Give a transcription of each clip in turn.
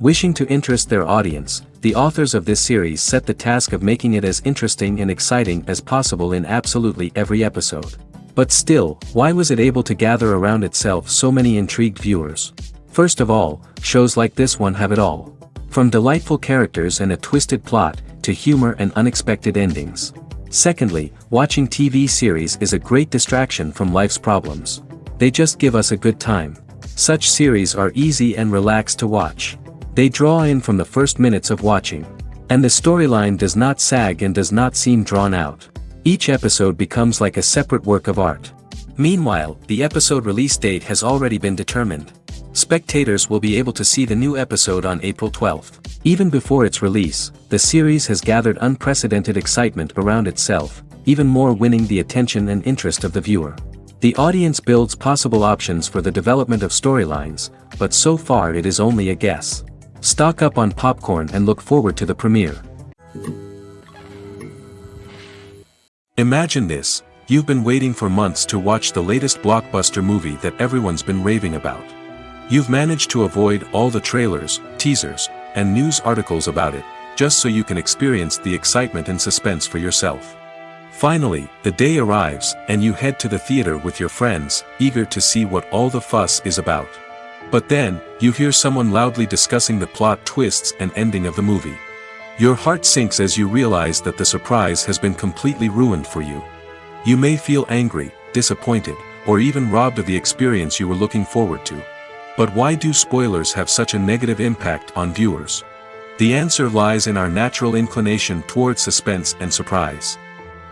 Wishing to interest their audience, the authors of this series set the task of making it as interesting and exciting as possible in absolutely every episode. But still, why was it able to gather around itself so many intrigued viewers? First of all, shows like this one have it all. From delightful characters and a twisted plot, to humor and unexpected endings. Secondly, watching TV series is a great distraction from life's problems. They just give us a good time. Such series are easy and relaxed to watch. They draw in from the first minutes of watching. And the storyline does not sag and does not seem drawn out. Each episode becomes like a separate work of art. Meanwhile, the episode release date has already been determined. Spectators will be able to see the new episode on April 12th. Even before its release, the series has gathered unprecedented excitement around itself, even more winning the attention and interest of the viewer. The audience builds possible options for the development of storylines, but so far it is only a guess. Stock up on popcorn and look forward to the premiere. Imagine this, you've been waiting for months to watch the latest blockbuster movie that everyone's been raving about. You've managed to avoid all the trailers, teasers, and news articles about it, just so you can experience the excitement and suspense for yourself. Finally, the day arrives, and you head to the theater with your friends, eager to see what all the fuss is about. But then, you hear someone loudly discussing the plot twists and ending of the movie. Your heart sinks as you realize that the surprise has been completely ruined for you. You may feel angry, disappointed, or even robbed of the experience you were looking forward to. But why do spoilers have such a negative impact on viewers? The answer lies in our natural inclination towards suspense and surprise.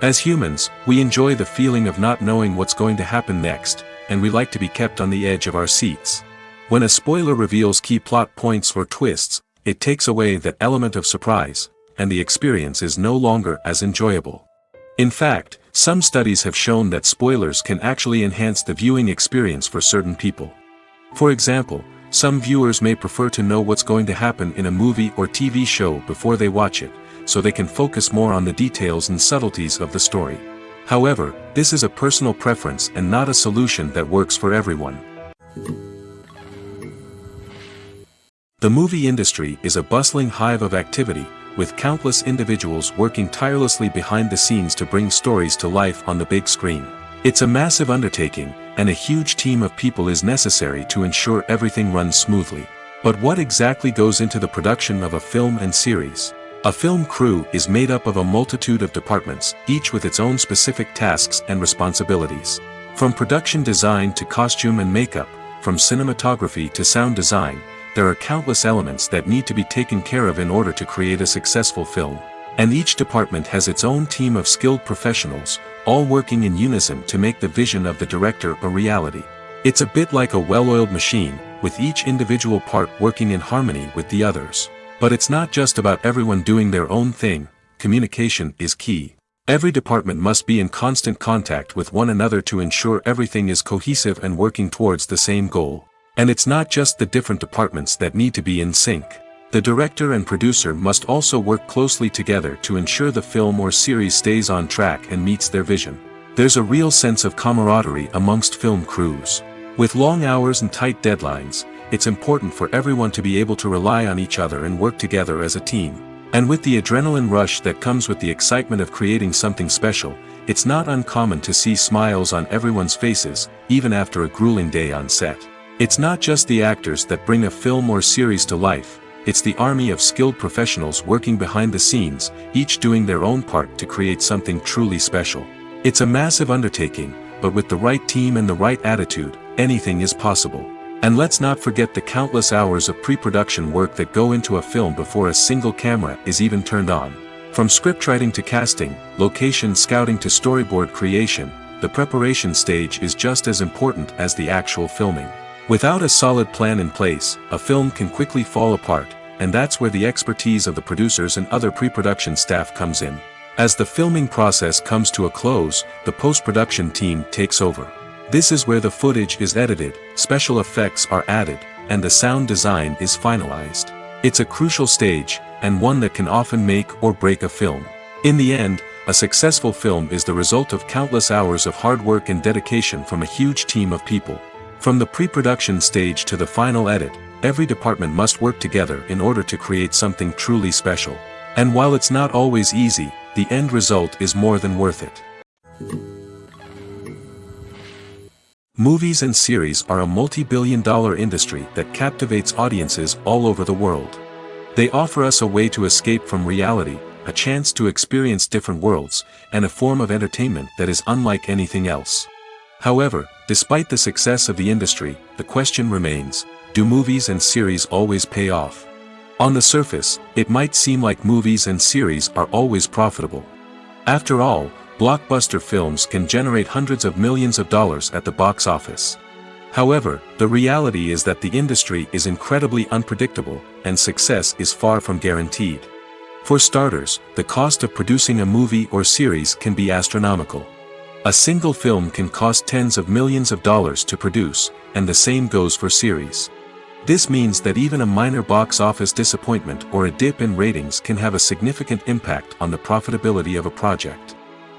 As humans, we enjoy the feeling of not knowing what's going to happen next, and we like to be kept on the edge of our seats. When a spoiler reveals key plot points or twists, it takes away that element of surprise, and the experience is no longer as enjoyable. In fact, some studies have shown that spoilers can actually enhance the viewing experience for certain people. For example, some viewers may prefer to know what's going to happen in a movie or TV show before they watch it, so they can focus more on the details and subtleties of the story. However, this is a personal preference and not a solution that works for everyone. The movie industry is a bustling hive of activity, with countless individuals working tirelessly behind the scenes to bring stories to life on the big screen. It's a massive undertaking, and a huge team of people is necessary to ensure everything runs smoothly. But what exactly goes into the production of a film and series? A film crew is made up of a multitude of departments, each with its own specific tasks and responsibilities. From production design to costume and makeup, from cinematography to sound design, there are countless elements that need to be taken care of in order to create a successful film. And each department has its own team of skilled professionals, all working in unison to make the vision of the director a reality. It's a bit like a well-oiled machine, with each individual part working in harmony with the others. But it's not just about everyone doing their own thing, communication is key. Every department must be in constant contact with one another to ensure everything is cohesive and working towards the same goal. And it's not just the different departments that need to be in sync. The director and producer must also work closely together to ensure the film or series stays on track and meets their vision. There's a real sense of camaraderie amongst film crews. With long hours and tight deadlines, it's important for everyone to be able to rely on each other and work together as a team. And with the adrenaline rush that comes with the excitement of creating something special, it's not uncommon to see smiles on everyone's faces, even after a grueling day on set. It's not just the actors that bring a film or series to life, it's the army of skilled professionals working behind the scenes, each doing their own part to create something truly special. It's a massive undertaking, but with the right team and the right attitude, anything is possible. And let's not forget the countless hours of pre-production work that go into a film before a single camera is even turned on. From scriptwriting to casting, location scouting to storyboard creation, the preparation stage is just as important as the actual filming. Without a solid plan in place, a film can quickly fall apart, and that's where the expertise of the producers and other pre-production staff comes in. As the filming process comes to a close, the post-production team takes over. This is where the footage is edited, special effects are added, and the sound design is finalized. It's a crucial stage, and one that can often make or break a film. In the end, a successful film is the result of countless hours of hard work and dedication from a huge team of people. From the pre-production stage to the final edit, every department must work together in order to create something truly special. And while it's not always easy, the end result is more than worth it. Movies and series are a multi-billion-dollar industry that captivates audiences all over the world. They offer us a way to escape from reality, a chance to experience different worlds, and a form of entertainment that is unlike anything else. However, despite the success of the industry, the question remains, do movies and series always pay off? On the surface, it might seem like movies and series are always profitable. After all, blockbuster films can generate hundreds of millions of dollars at the box office. However, the reality is that the industry is incredibly unpredictable, and success is far from guaranteed. For starters, the cost of producing a movie or series can be astronomical. A single film can cost tens of millions of dollars to produce, and the same goes for series. This means that even a minor box office disappointment or a dip in ratings can have a significant impact on the profitability of a project.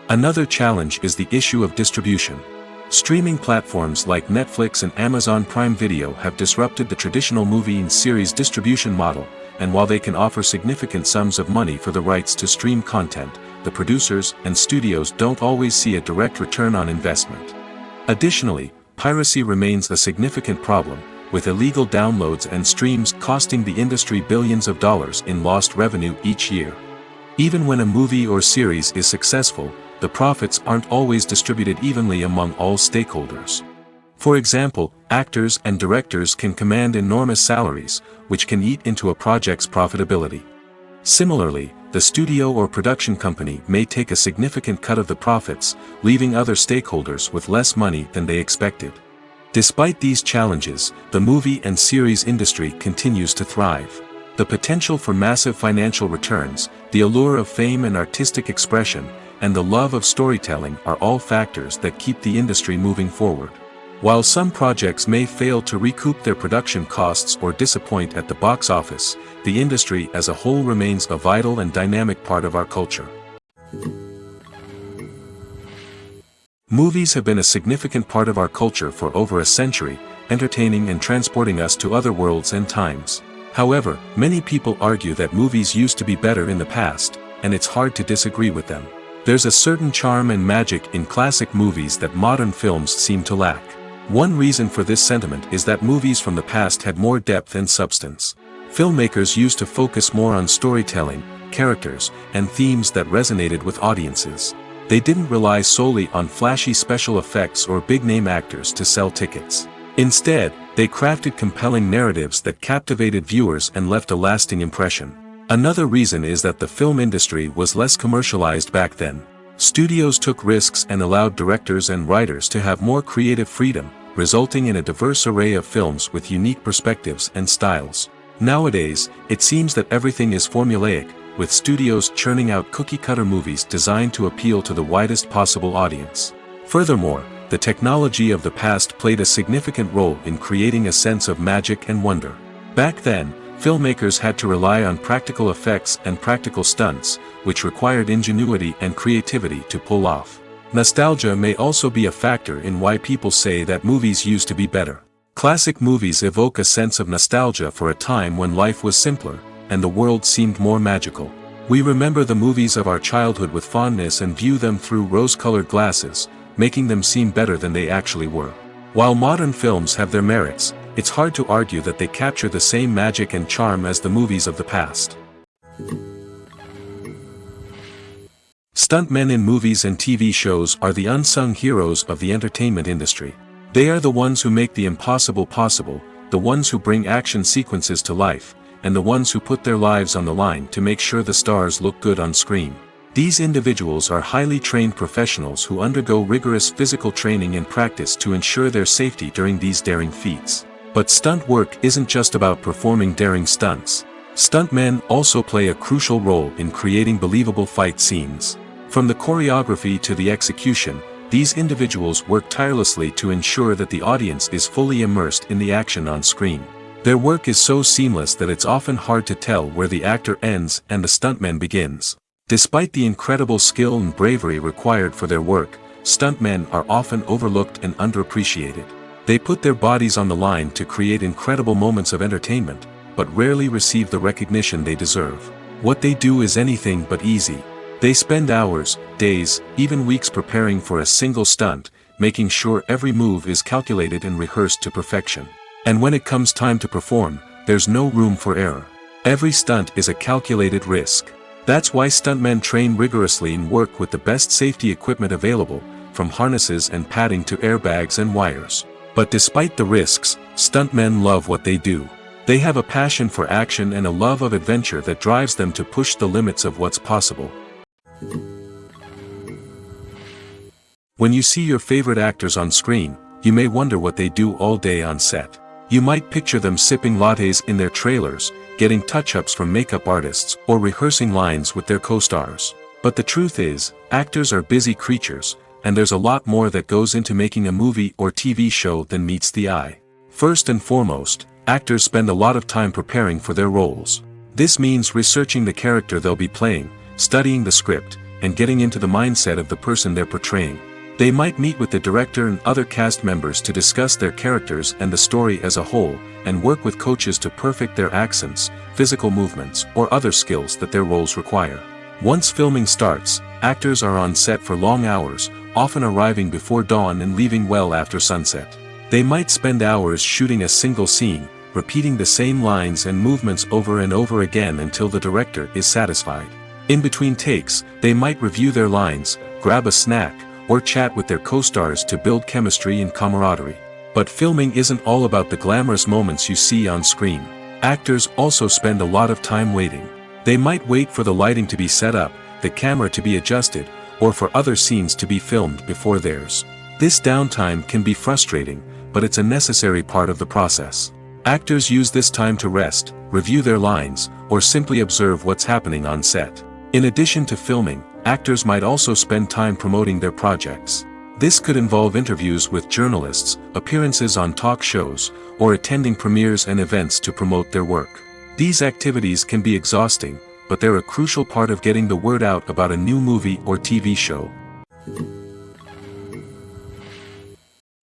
Another challenge is the issue of distribution. Streaming platforms like Netflix and Amazon Prime Video have disrupted the traditional movie and series distribution model, and while they can offer significant sums of money for the rights to stream content, the producers and studios don't always see a direct return on investment. Additionally, piracy remains a significant problem, with illegal downloads and streams costing the industry billions of dollars in lost revenue each year. Even when a movie or series is successful, the profits aren't always distributed evenly among all stakeholders. For example, actors and directors can command enormous salaries, which can eat into a project's profitability. Similarly, the studio or production company may take a significant cut of the profits, leaving other stakeholders with less money than they expected. Despite these challenges, the movie and series industry continues to thrive. The potential for massive financial returns, the allure of fame and artistic expression, and the love of storytelling are all factors that keep the industry moving forward. While some projects may fail to recoup their production costs or disappoint at the box office, the industry as a whole remains a vital and dynamic part of our culture. Movies have been a significant part of our culture for over a century, entertaining and transporting us to other worlds and times. However, many people argue that movies used to be better in the past, and it's hard to disagree with them. There's a certain charm and magic in classic movies that modern films seem to lack. One reason for this sentiment is that movies from the past had more depth and substance. Filmmakers used to focus more on storytelling, characters, and themes that resonated with audiences. They didn't rely solely on flashy special effects or big-name actors to sell tickets. Instead, they crafted compelling narratives that captivated viewers and left a lasting impression. Another reason is that the film industry was less commercialized back then. Studios took risks and allowed directors and writers to have more creative freedom, resulting in a diverse array of films with unique perspectives and styles. Nowadays, it seems that everything is formulaic, with studios churning out cookie-cutter movies designed to appeal to the widest possible audience. Furthermore, the technology of the past played a significant role in creating a sense of magic and wonder. Back then, filmmakers had to rely on practical effects and practical stunts, which required ingenuity and creativity to pull off. Nostalgia may also be a factor in why people say that movies used to be better. Classic movies evoke a sense of nostalgia for a time when life was simpler, and the world seemed more magical. We remember the movies of our childhood with fondness and view them through rose-colored glasses, making them seem better than they actually were. While modern films have their merits, it's hard to argue that they capture the same magic and charm as the movies of the past. Stuntmen in movies and TV shows are the unsung heroes of the entertainment industry. They are the ones who make the impossible possible, the ones who bring action sequences to life, and the ones who put their lives on the line to make sure the stars look good on screen. These individuals are highly trained professionals who undergo rigorous physical training and practice to ensure their safety during these daring feats. But stunt work isn't just about performing daring stunts. Stuntmen also play a crucial role in creating believable fight scenes. From the choreography to the execution, these individuals work tirelessly to ensure that the audience is fully immersed in the action on screen. Their work is so seamless that it's often hard to tell where the actor ends and the stuntman begins. Despite the incredible skill and bravery required for their work, stuntmen are often overlooked and underappreciated. They put their bodies on the line to create incredible moments of entertainment, but rarely receive the recognition they deserve. What they do is anything but easy. They spend hours, days, even weeks preparing for a single stunt, making sure every move is calculated and rehearsed to perfection. And when it comes time to perform, there's no room for error. Every stunt is a calculated risk. That's why stuntmen train rigorously and work with the best safety equipment available, from harnesses and padding to airbags and wires. But despite the risks, stuntmen love what they do. They have a passion for action and a love of adventure that drives them to push the limits of what's possible. When you see your favorite actors on screen, you may wonder what they do all day on set. You might picture them sipping lattes in their trailers, getting touch-ups from makeup artists, or rehearsing lines with their co-stars. But the truth is, actors are busy creatures, and there's a lot more that goes into making a movie or TV show than meets the eye. First and foremost, actors spend a lot of time preparing for their roles. This means researching the character they'll be playing, studying the script, and getting into the mindset of the person they're portraying. They might meet with the director and other cast members to discuss their characters and the story as a whole, and work with coaches to perfect their accents, physical movements, or other skills that their roles require. Once filming starts, actors are on set for long hours, often arriving before dawn and leaving well after sunset. They might spend hours shooting a single scene, repeating the same lines and movements over and over again until the director is satisfied. In between takes, they might review their lines, grab a snack, or chat with their co-stars to build chemistry and camaraderie. But filming isn't all about the glamorous moments you see on screen. Actors also spend a lot of time waiting. They might wait for the lighting to be set up, the camera to be adjusted, or for other scenes to be filmed before theirs. This downtime can be frustrating, but it's a necessary part of the process. Actors use this time to rest, review their lines, or simply observe what's happening on set. In addition to filming, actors might also spend time promoting their projects. This could involve interviews with journalists, appearances on talk shows, or attending premieres and events to promote their work. These activities can be exhausting, but they're a crucial part of getting the word out about a new movie or TV show.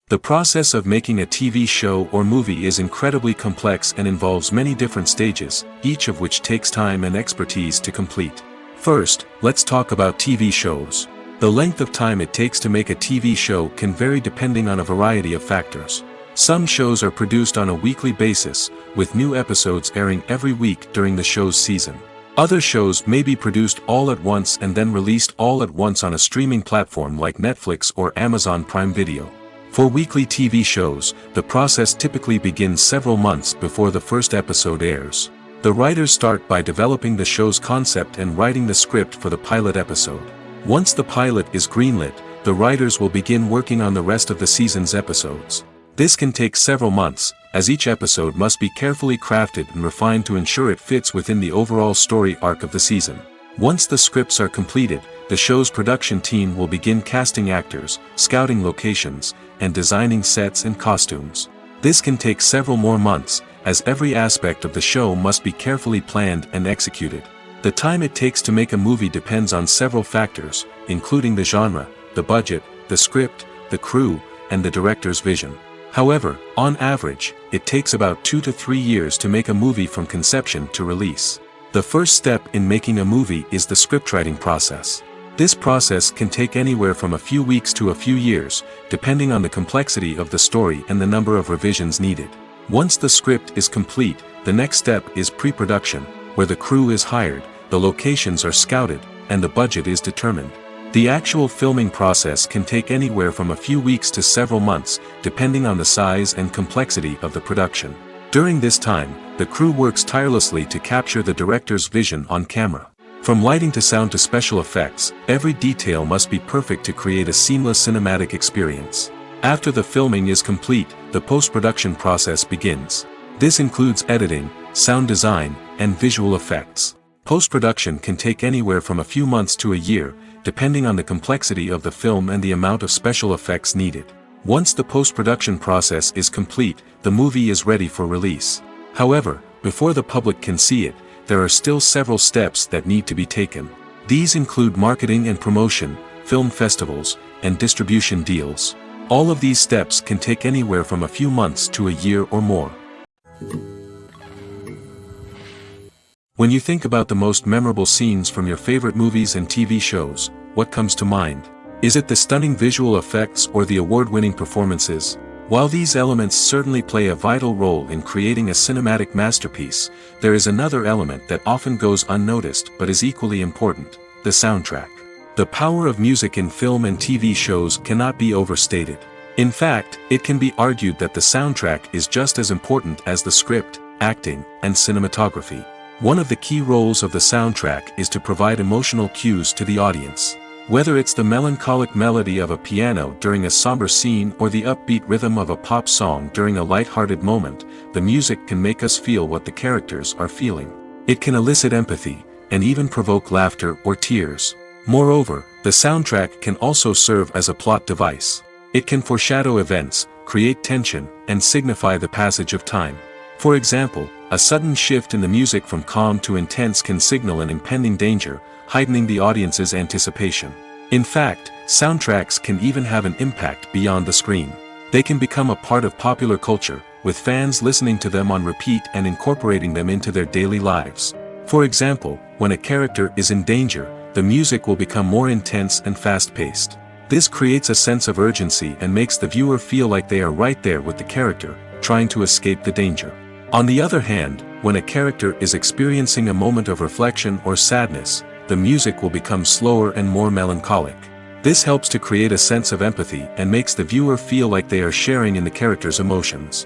The process of making a TV show or movie is incredibly complex and involves many different stages, each of which takes time and expertise to complete. First, let's talk about TV shows. The length of time it takes to make a TV show can vary depending on a variety of factors. Some shows are produced on a weekly basis, with new episodes airing every week during the show's season. Other shows may be produced all at once and then released all at once on a streaming platform like Netflix or Amazon Prime Video. For weekly TV shows, the process typically begins several months before the first episode airs. The writers start by developing the show's concept and writing the script for the pilot episode. Once the pilot is greenlit, the writers will begin working on the rest of the season's episodes. This can take several months, as each episode must be carefully crafted and refined to ensure it fits within the overall story arc of the season. Once the scripts are completed, the show's production team will begin casting actors, scouting locations, and designing sets and costumes. This can take several more months, as every aspect of the show must be carefully planned and executed. The time it takes to make a movie depends on several factors, including the genre, the budget, the script, the crew, and the director's vision. However, on average, it takes about 2 to 3 years to make a movie from conception to release. The first step in making a movie is the scriptwriting process. This process can take anywhere from a few weeks to a few years, depending on the complexity of the story and the number of revisions needed. Once the script is complete, the next step is pre-production, where the crew is hired, the locations are scouted, and the budget is determined. The actual filming process can take anywhere from a few weeks to several months, depending on the size and complexity of the production. During this time, the crew works tirelessly to capture the director's vision on camera. From lighting to sound to special effects, every detail must be perfect to create a seamless cinematic experience. After the filming is complete, the post-production process begins. This includes editing, sound design, and visual effects. Post-production can take anywhere from a few months to a year, depending on the complexity of the film and the amount of special effects needed. Once the post-production process is complete, the movie is ready for release. However, before the public can see it, there are still several steps that need to be taken. These include marketing and promotion, film festivals, and distribution deals. All of these steps can take anywhere from a few months to a year or more. When you think about the most memorable scenes from your favorite movies and TV shows, what comes to mind? Is it the stunning visual effects or the award-winning performances? While these elements certainly play a vital role in creating a cinematic masterpiece, there is another element that often goes unnoticed but is equally important: the soundtrack. The power of music in film and TV shows cannot be overstated. In fact, it can be argued that the soundtrack is just as important as the script, acting, and cinematography. One of the key roles of the soundtrack is to provide emotional cues to the audience. Whether it's the melancholic melody of a piano during a somber scene or the upbeat rhythm of a pop song during a light-hearted moment, the music can make us feel what the characters are feeling. It can elicit empathy, and even provoke laughter or tears. Moreover, the soundtrack can also serve as a plot device. It can foreshadow events, create tension, and signify the passage of time. For example, a sudden shift in the music from calm to intense can signal an impending danger, heightening the audience's anticipation. In fact, soundtracks can even have an impact beyond the screen. They can become a part of popular culture, with fans listening to them on repeat and incorporating them into their daily lives. For example, when a character is in danger, the music will become more intense and fast-paced. This creates a sense of urgency and makes the viewer feel like they are right there with the character, trying to escape the danger. On the other hand, when a character is experiencing a moment of reflection or sadness, the music will become slower and more melancholic. This helps to create a sense of empathy and makes the viewer feel like they are sharing in the character's emotions.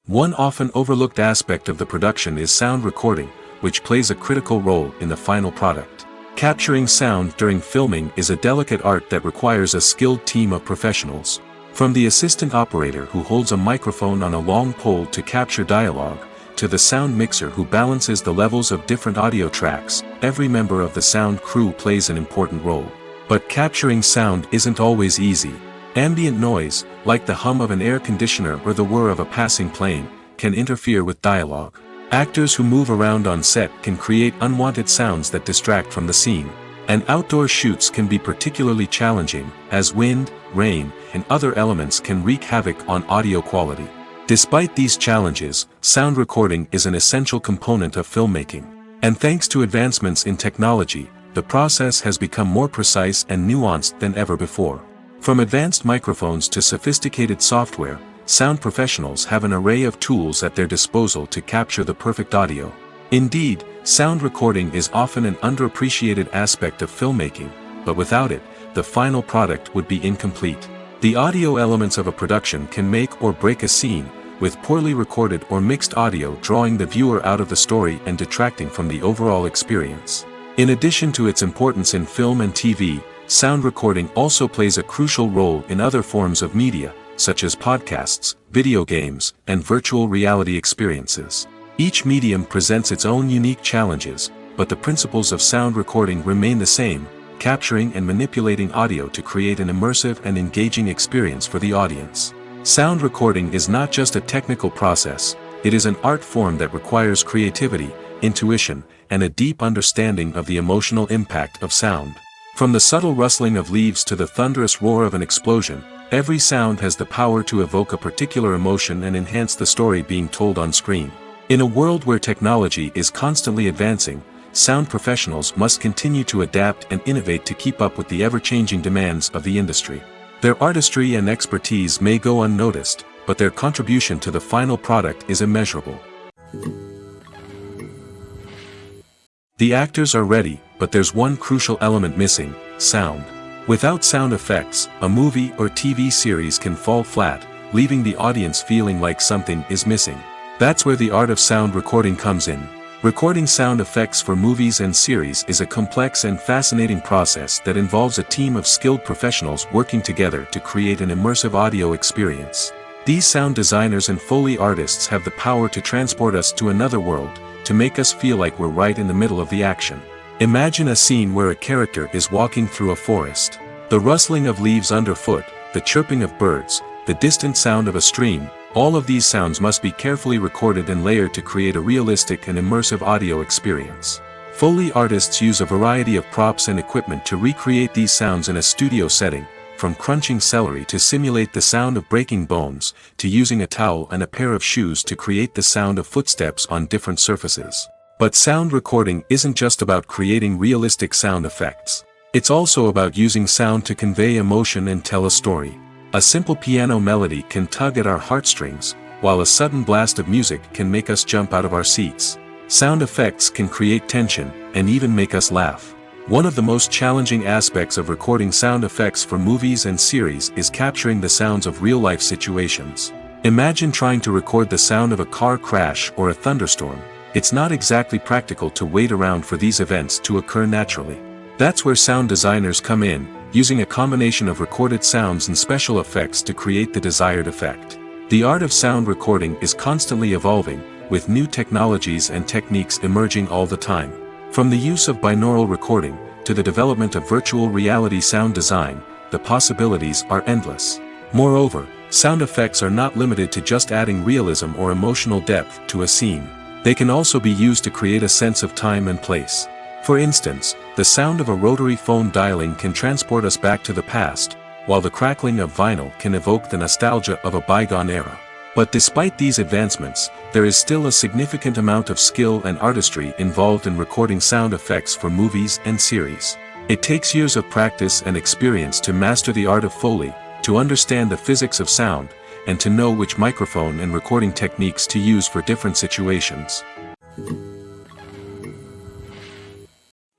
One often overlooked aspect of the production is sound recording, which plays a critical role in the final product. Capturing sound during filming is a delicate art that requires a skilled team of professionals. From the assistant operator who holds a microphone on a long pole to capture dialogue, to the sound mixer who balances the levels of different audio tracks, every member of the sound crew plays an important role. But capturing sound isn't always easy. Ambient noise, like the hum of an air conditioner or the whir of a passing plane, can interfere with dialogue. Actors who move around on set can create unwanted sounds that distract from the scene. And outdoor shoots can be particularly challenging, as wind, rain, and other elements can wreak havoc on audio quality. Despite these challenges, sound recording is an essential component of filmmaking. And thanks to advancements in technology, the process has become more precise and nuanced than ever before. From advanced microphones to sophisticated software, sound professionals have an array of tools at their disposal to capture the perfect audio. Indeed, sound recording is often an underappreciated aspect of filmmaking, but without it, the final product would be incomplete. The audio elements of a production can make or break a scene, with poorly recorded or mixed audio drawing the viewer out of the story and detracting from the overall experience. In addition to its importance in film and TV, sound recording also plays a crucial role in other forms of media, such as podcasts, video games, and virtual reality experiences. Each medium presents its own unique challenges, but the principles of sound recording remain the same: capturing and manipulating audio to create an immersive and engaging experience for the audience. Sound recording is not just a technical process, it is an art form that requires creativity, intuition, and a deep understanding of the emotional impact of sound. From the subtle rustling of leaves to the thunderous roar of an explosion, every sound has the power to evoke a particular emotion and enhance the story being told on screen. In a world where technology is constantly advancing, sound professionals must continue to adapt and innovate to keep up with the ever-changing demands of the industry. Their artistry and expertise may go unnoticed, but their contribution to the final product is immeasurable. The actors are ready, but there's one crucial element missing: sound. Without sound effects, a movie or TV series can fall flat, leaving the audience feeling like something is missing. That's where the art of sound recording comes in. Recording sound effects for movies and series is a complex and fascinating process that involves a team of skilled professionals working together to create an immersive audio experience. These sound designers and Foley artists have the power to transport us to another world, to make us feel like we're right in the middle of the action. Imagine a scene where a character is walking through a forest. The rustling of leaves underfoot, the chirping of birds, the distant sound of a stream, all of these sounds must be carefully recorded and layered to create a realistic and immersive audio experience. Foley artists use a variety of props and equipment to recreate these sounds in a studio setting, from crunching celery to simulate the sound of breaking bones, to using a towel and a pair of shoes to create the sound of footsteps on different surfaces. But sound recording isn't just about creating realistic sound effects. It's also about using sound to convey emotion and tell a story. A simple piano melody can tug at our heartstrings, while a sudden blast of music can make us jump out of our seats. Sound effects can create tension, and even make us laugh. One of the most challenging aspects of recording sound effects for movies and series is capturing the sounds of real-life situations. Imagine trying to record the sound of a car crash or a thunderstorm. It's not exactly practical to wait around for these events to occur naturally. That's where sound designers come in, using a combination of recorded sounds and special effects to create the desired effect. The art of sound recording is constantly evolving, with new technologies and techniques emerging all the time. From the use of binaural recording, to the development of virtual reality sound design, the possibilities are endless. Moreover, sound effects are not limited to just adding realism or emotional depth to a scene. They can also be used to create a sense of time and place. For instance, the sound of a rotary phone dialing can transport us back to the past, while the crackling of vinyl can evoke the nostalgia of a bygone era. But despite these advancements, there is still a significant amount of skill and artistry involved in recording sound effects for movies and series. It takes years of practice and experience to master the art of Foley, to understand the physics of sound, and to know which microphone and recording techniques to use for different situations.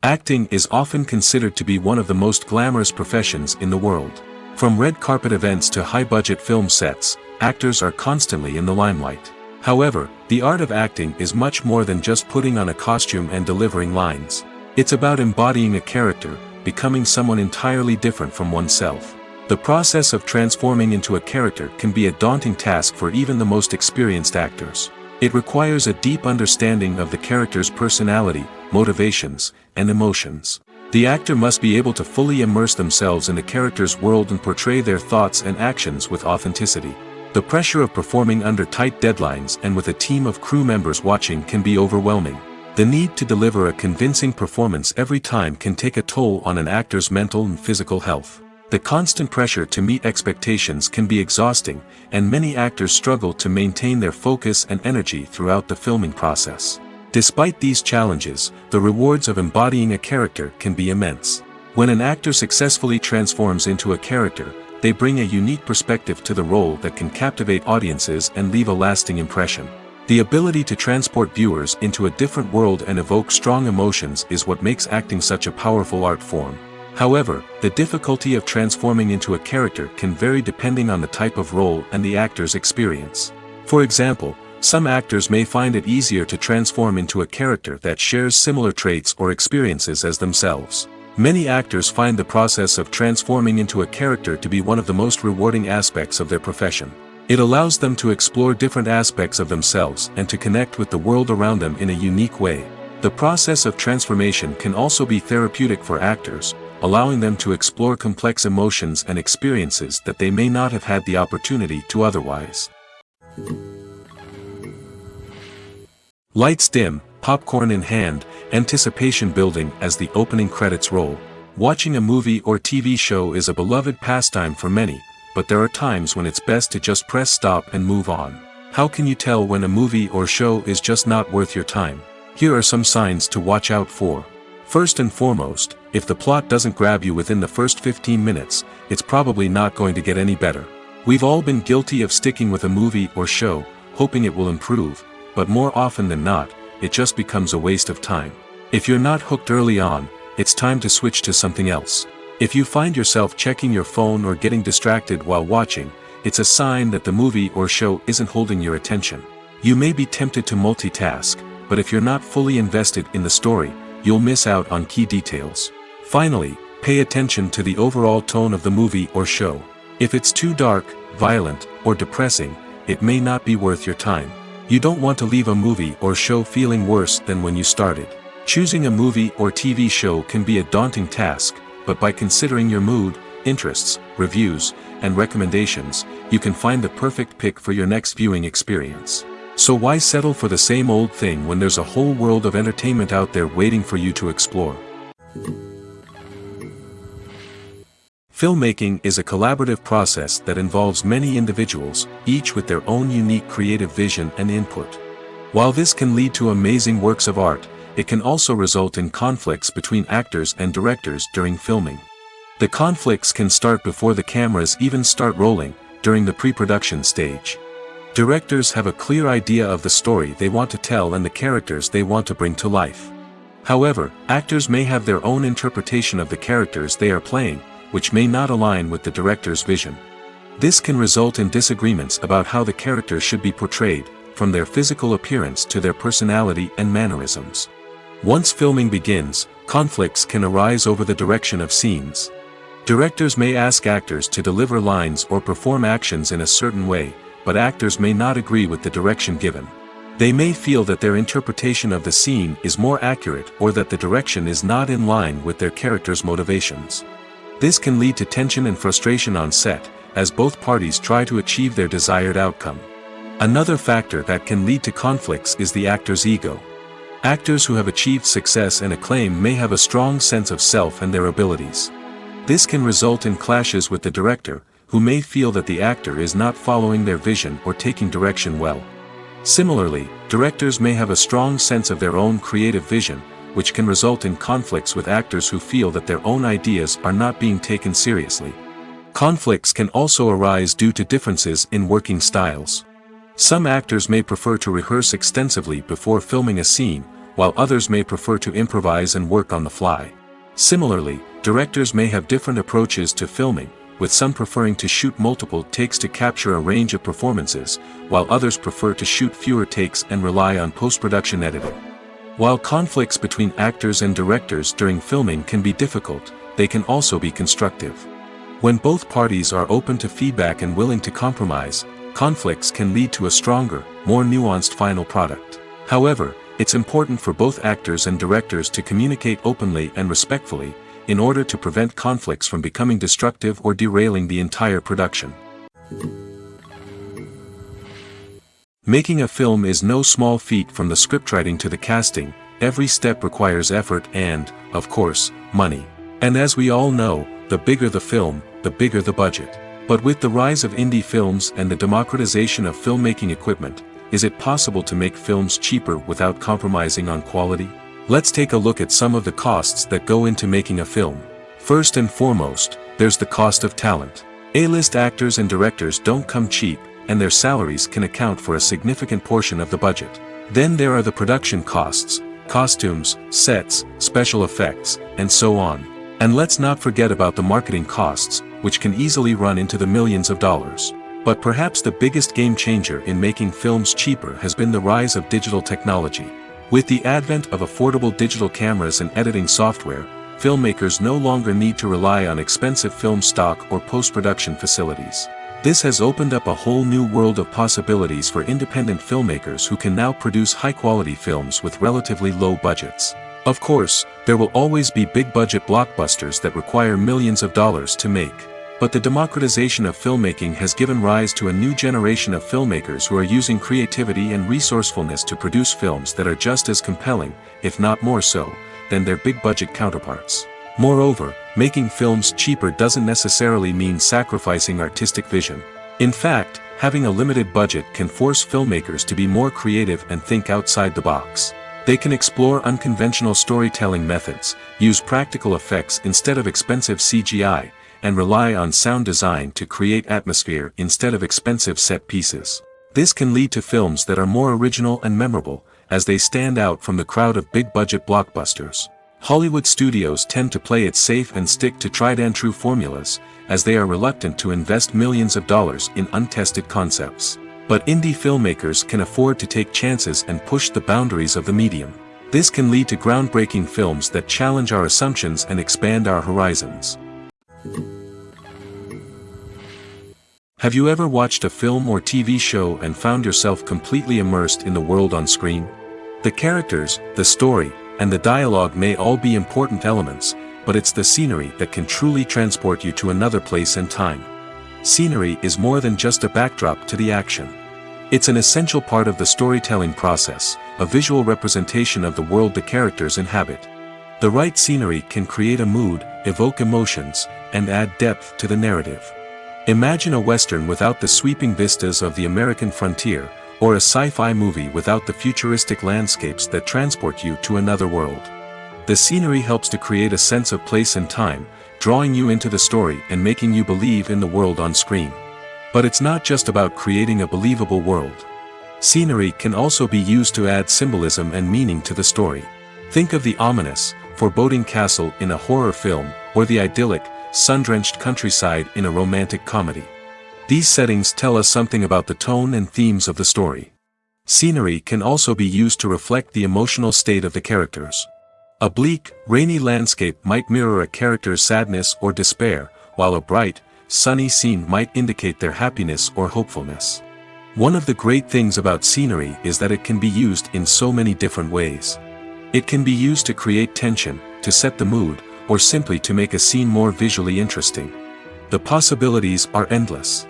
Acting is often considered to be one of the most glamorous professions in the world. From red carpet events to high-budget film sets, actors are constantly in the limelight. However, the art of acting is much more than just putting on a costume and delivering lines. It's about embodying a character, becoming someone entirely different from oneself. The process of transforming into a character can be a daunting task for even the most experienced actors. It requires a deep understanding of the character's personality, motivations, and emotions. The actor must be able to fully immerse themselves in the character's world and portray their thoughts and actions with authenticity. The pressure of performing under tight deadlines and with a team of crew members watching can be overwhelming. The need to deliver a convincing performance every time can take a toll on an actor's mental and physical health. The constant pressure to meet expectations can be exhausting, and many actors struggle to maintain their focus and energy throughout the filming process. Despite these challenges, the rewards of embodying a character can be immense. When an actor successfully transforms into a character, they bring a unique perspective to the role that can captivate audiences and leave a lasting impression. The ability to transport viewers into a different world and evoke strong emotions is what makes acting such a powerful art form. However, the difficulty of transforming into a character can vary depending on the type of role and the actor's experience. For example, some actors may find it easier to transform into a character that shares similar traits or experiences as themselves. Many actors find the process of transforming into a character to be one of the most rewarding aspects of their profession. It allows them to explore different aspects of themselves and to connect with the world around them in a unique way. The process of transformation can also be therapeutic for actors, allowing them to explore complex emotions and experiences that they may not have had the opportunity to otherwise. Lights dim, popcorn in hand, anticipation building as the opening credits roll. Watching a movie or TV show is a beloved pastime for many, but there are times when it's best to just press stop and move on. How can you tell when a movie or show is just not worth your time? Here are some signs to watch out for. First and foremost, if the plot doesn't grab you within the first 15 minutes, it's probably not going to get any better. We've all been guilty of sticking with a movie or show, hoping it will improve, but more often than not, it just becomes a waste of time. If you're not hooked early on, it's time to switch to something else. If you find yourself checking your phone or getting distracted while watching, it's a sign that the movie or show isn't holding your attention. You may be tempted to multitask, but if you're not fully invested in the story, you'll miss out on key details. Finally, pay attention to the overall tone of the movie or show. If it's too dark, violent, or depressing, it may not be worth your time. You don't want to leave a movie or show feeling worse than when you started. Choosing a movie or TV show can be a daunting task, but by considering your mood, interests, reviews, and recommendations, you can find the perfect pick for your next viewing experience. So why settle for the same old thing when there's a whole world of entertainment out there waiting for you to explore? Filmmaking is a collaborative process that involves many individuals, each with their own unique creative vision and input. While this can lead to amazing works of art, it can also result in conflicts between actors and directors during filming. The conflicts can start before the cameras even start rolling, during the pre-production stage. Directors have a clear idea of the story they want to tell and the characters they want to bring to life. However, actors may have their own interpretation of the characters they are playing, which may not align with the director's vision. This can result in disagreements about how the characters should be portrayed, from their physical appearance to their personality and mannerisms. Once filming begins, conflicts can arise over the direction of scenes. Directors may ask actors to deliver lines or perform actions in a certain way, but actors may not agree with the direction given. They may feel that their interpretation of the scene is more accurate or that the direction is not in line with their character's motivations. This can lead to tension and frustration on set, as both parties try to achieve their desired outcome. Another factor that can lead to conflicts is the actor's ego. Actors who have achieved success and acclaim may have a strong sense of self and their abilities. This can result in clashes with the director, who may feel that the actor is not following their vision or taking direction well. Similarly, directors may have a strong sense of their own creative vision, which can result in conflicts with actors who feel that their own ideas are not being taken seriously. Conflicts can also arise due to differences in working styles. Some actors may prefer to rehearse extensively before filming a scene, while others may prefer to improvise and work on the fly. Similarly, directors may have different approaches to filming, with some preferring to shoot multiple takes to capture a range of performances, while others prefer to shoot fewer takes and rely on post-production editing. While conflicts between actors and directors during filming can be difficult, they can also be constructive. When both parties are open to feedback and willing to compromise, conflicts can lead to a stronger, more nuanced final product. However, it's important for both actors and directors to communicate openly and respectfully, in order to prevent conflicts from becoming destructive or derailing the entire production. Making a film is no small feat. From the scriptwriting to the casting, every step requires effort and, of course, money. And as we all know, the bigger the film, the bigger the budget. But with the rise of indie films and the democratization of filmmaking equipment, is it possible to make films cheaper without compromising on quality? Let's take a look at some of the costs that go into making a film. First and foremost, there's the cost of talent. A-list actors and directors don't come cheap, and their salaries can account for a significant portion of the budget. Then there are the production costs, costumes, sets, special effects, and so on. And let's not forget about the marketing costs, which can easily run into the millions of dollars. But perhaps the biggest game changer in making films cheaper has been the rise of digital technology. With the advent of affordable digital cameras and editing software, filmmakers no longer need to rely on expensive film stock or post-production facilities. This has opened up a whole new world of possibilities for independent filmmakers who can now produce high-quality films with relatively low budgets. Of course, there will always be big-budget blockbusters that require millions of dollars to make. But the democratization of filmmaking has given rise to a new generation of filmmakers who are using creativity and resourcefulness to produce films that are just as compelling, if not more so, than their big-budget counterparts. Moreover, making films cheaper doesn't necessarily mean sacrificing artistic vision. In fact, having a limited budget can force filmmakers to be more creative and think outside the box. They can explore unconventional storytelling methods, use practical effects instead of expensive CGI, and rely on sound design to create atmosphere instead of expensive set pieces. This can lead to films that are more original and memorable, as they stand out from the crowd of big-budget blockbusters. Hollywood studios tend to play it safe and stick to tried-and-true formulas, as they are reluctant to invest millions of dollars in untested concepts. But indie filmmakers can afford to take chances and push the boundaries of the medium. This can lead to groundbreaking films that challenge our assumptions and expand our horizons. Have you ever watched a film or TV show and found yourself completely immersed in the world on screen? The characters, the story, and the dialogue may all be important elements, but it's the scenery that can truly transport you to another place and time. Scenery is more than just a backdrop to the action. It's an essential part of the storytelling process, a visual representation of the world the characters inhabit. The right scenery can create a mood, evoke emotions, and add depth to the narrative. Imagine a Western without the sweeping vistas of the American frontier, or a sci-fi movie without the futuristic landscapes that transport you to another world. The scenery helps to create a sense of place and time, drawing you into the story and making you believe in the world on screen. But it's not just about creating a believable world. Scenery can also be used to add symbolism and meaning to the story. Think of the ominous, foreboding castle in a horror film, or the idyllic, sun-drenched countryside in a romantic comedy. These settings tell us something about the tone and themes of the story. Scenery can also be used to reflect the emotional state of the characters. A bleak, rainy landscape might mirror a character's sadness or despair, while a bright, sunny scene might indicate their happiness or hopefulness. One of the great things about scenery is that it can be used in so many different ways. It can be used to create tension, to set the mood, or simply to make a scene more visually interesting. The possibilities are endless.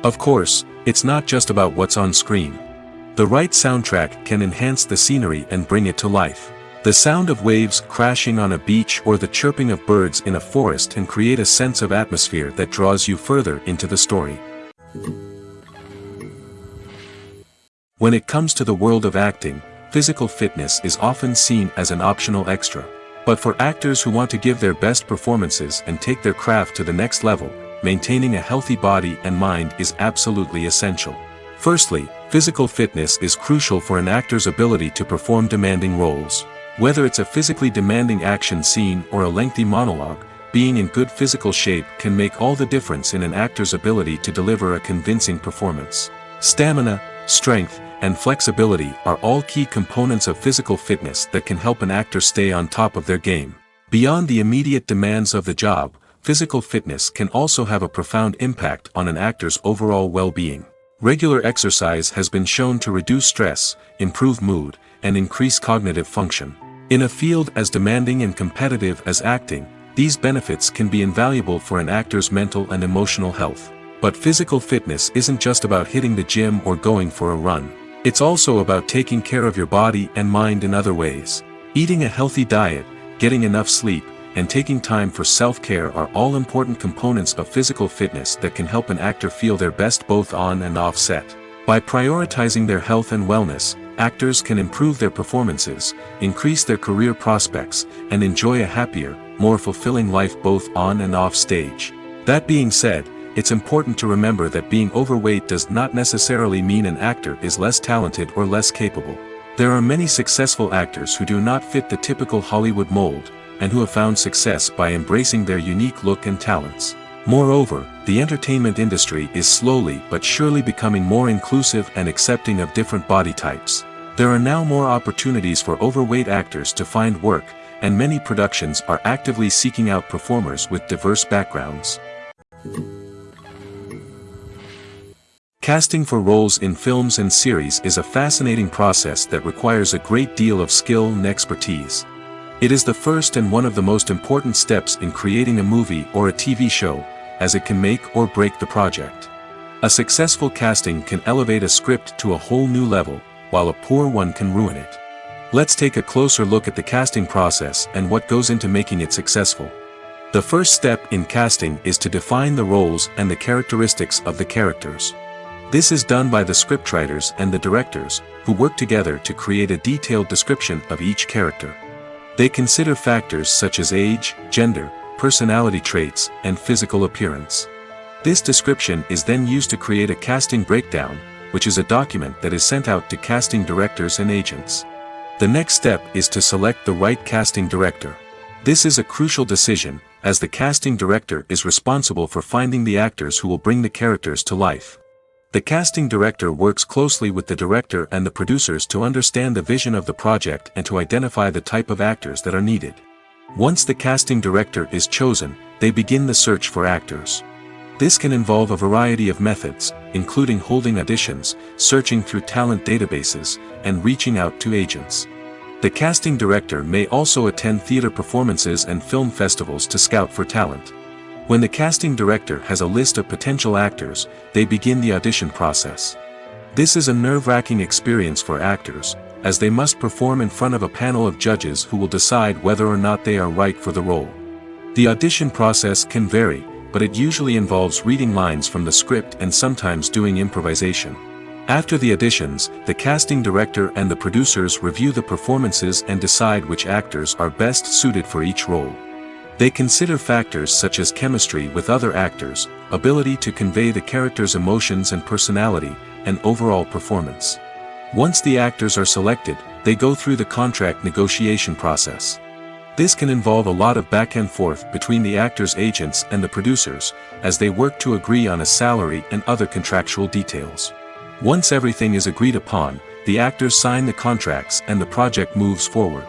Of course, it's not just about what's on screen. The right soundtrack can enhance the scenery and bring it to life. The sound of waves crashing on a beach or the chirping of birds in a forest can create a sense of atmosphere that draws you further into the story. When it comes to the world of acting, physical fitness is often seen as an optional extra. But for actors who want to give their best performances and take their craft to the next level, maintaining a healthy body and mind is absolutely essential. Firstly, physical fitness is crucial for an actor's ability to perform demanding roles. Whether it's a physically demanding action scene or a lengthy monologue, being in good physical shape can make all the difference in an actor's ability to deliver a convincing performance. Stamina, strength, and flexibility are all key components of physical fitness that can help an actor stay on top of their game. Beyond the immediate demands of the job, physical fitness can also have a profound impact on an actor's overall well-being. Regular exercise has been shown to reduce stress, improve mood, and increase cognitive function. In a field as demanding and competitive as acting, these benefits can be invaluable for an actor's mental and emotional health. But physical fitness isn't just about hitting the gym or going for a run. It's also about taking care of your body and mind in other ways. Eating a healthy diet, getting enough sleep, and taking time for self-care are all important components of physical fitness that can help an actor feel their best both on and off set. By prioritizing their health and wellness, actors can improve their performances, increase their career prospects, and enjoy a happier, more fulfilling life both on and off stage. That being said, it's important to remember that being overweight does not necessarily mean an actor is less talented or less capable. There are many successful actors who do not fit the typical Hollywood mold, and who have found success by embracing their unique look and talents. Moreover, the entertainment industry is slowly but surely becoming more inclusive and accepting of different body types. There are now more opportunities for overweight actors to find work, and many productions are actively seeking out performers with diverse backgrounds. Casting for roles in films and series is a fascinating process that requires a great deal of skill and expertise. It is the first and one of the most important steps in creating a movie or a TV show, as it can make or break the project. A successful casting can elevate a script to a whole new level, while a poor one can ruin it. Let's take a closer look at the casting process and what goes into making it successful. The first step in casting is to define the roles and the characteristics of the characters. This is done by the scriptwriters and the directors, who work together to create a detailed description of each character. They consider factors such as age, gender, personality traits, and physical appearance. This description is then used to create a casting breakdown, which is a document that is sent out to casting directors and agents. The next step is to select the right casting director. This is a crucial decision, as the casting director is responsible for finding the actors who will bring the characters to life. The casting director works closely with the director and the producers to understand the vision of the project and to identify the type of actors that are needed. Once the casting director is chosen, they begin the search for actors. This can involve a variety of methods, including holding auditions, searching through talent databases, and reaching out to agents. The casting director may also attend theater performances and film festivals to scout for talent. When the casting director has a list of potential actors, they begin the audition process. This is a nerve-wracking experience for actors, as they must perform in front of a panel of judges who will decide whether or not they are right for the role. The audition process can vary, but it usually involves reading lines from the script and sometimes doing improvisation. After the auditions, the casting director and the producers review the performances and decide which actors are best suited for each role. They consider factors such as chemistry with other actors, ability to convey the character's emotions and personality, and overall performance. Once the actors are selected, they go through the contract negotiation process. This can involve a lot of back and forth between the actors' agents and the producers, as they work to agree on a salary and other contractual details. Once everything is agreed upon, the actors sign the contracts and the project moves forward.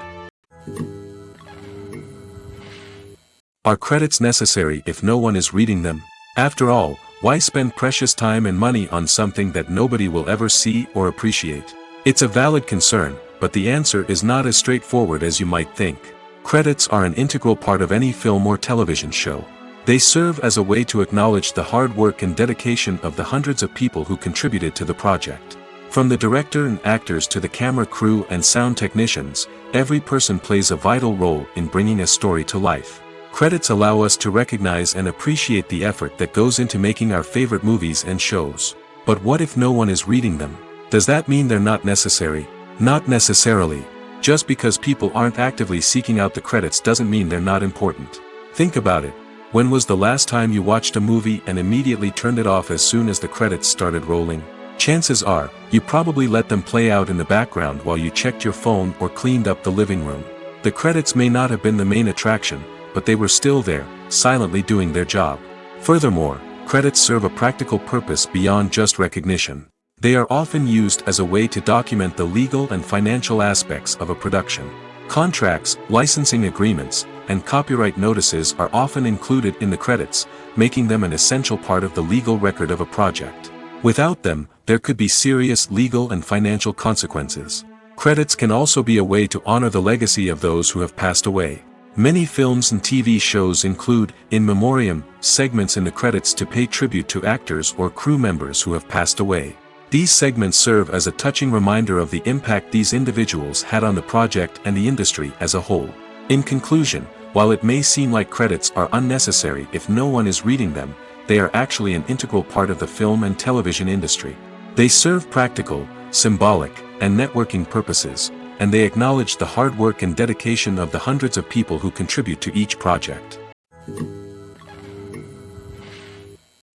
Are credits necessary if no one is reading them? After all, why spend precious time and money on something that nobody will ever see or appreciate? It's a valid concern, but the answer is not as straightforward as you might think. Credits are an integral part of any film or television show. They serve as a way to acknowledge the hard work and dedication of the hundreds of people who contributed to the project. From the director and actors to the camera crew and sound technicians, every person plays a vital role in bringing a story to life. Credits allow us to recognize and appreciate the effort that goes into making our favorite movies and shows. But what if no one is reading them? Does that mean they're not necessary? Not necessarily. Just because people aren't actively seeking out the credits doesn't mean they're not important. Think about it. When was the last time you watched a movie and immediately turned it off as soon as the credits started rolling? Chances are, you probably let them play out in the background while you checked your phone or cleaned up the living room. The credits may not have been the main attraction, but they were still there, silently doing their job. Furthermore, credits serve a practical purpose beyond just recognition. They are often used as a way to document the legal and financial aspects of a production. Contracts, licensing agreements, and copyright notices are often included in the credits, making them an essential part of the legal record of a project. Without them, there could be serious legal and financial consequences. Credits can also be a way to honor the legacy of those who have passed away. Many films and TV shows include, in memoriam, segments in the credits to pay tribute to actors or crew members who have passed away. These segments serve as a touching reminder of the impact these individuals had on the project and the industry as a whole. In conclusion, while it may seem like credits are unnecessary if no one is reading them, they are actually an integral part of the film and television industry. They serve practical, symbolic, and networking purposes, and they acknowledge the hard work and dedication of the hundreds of people who contribute to each project.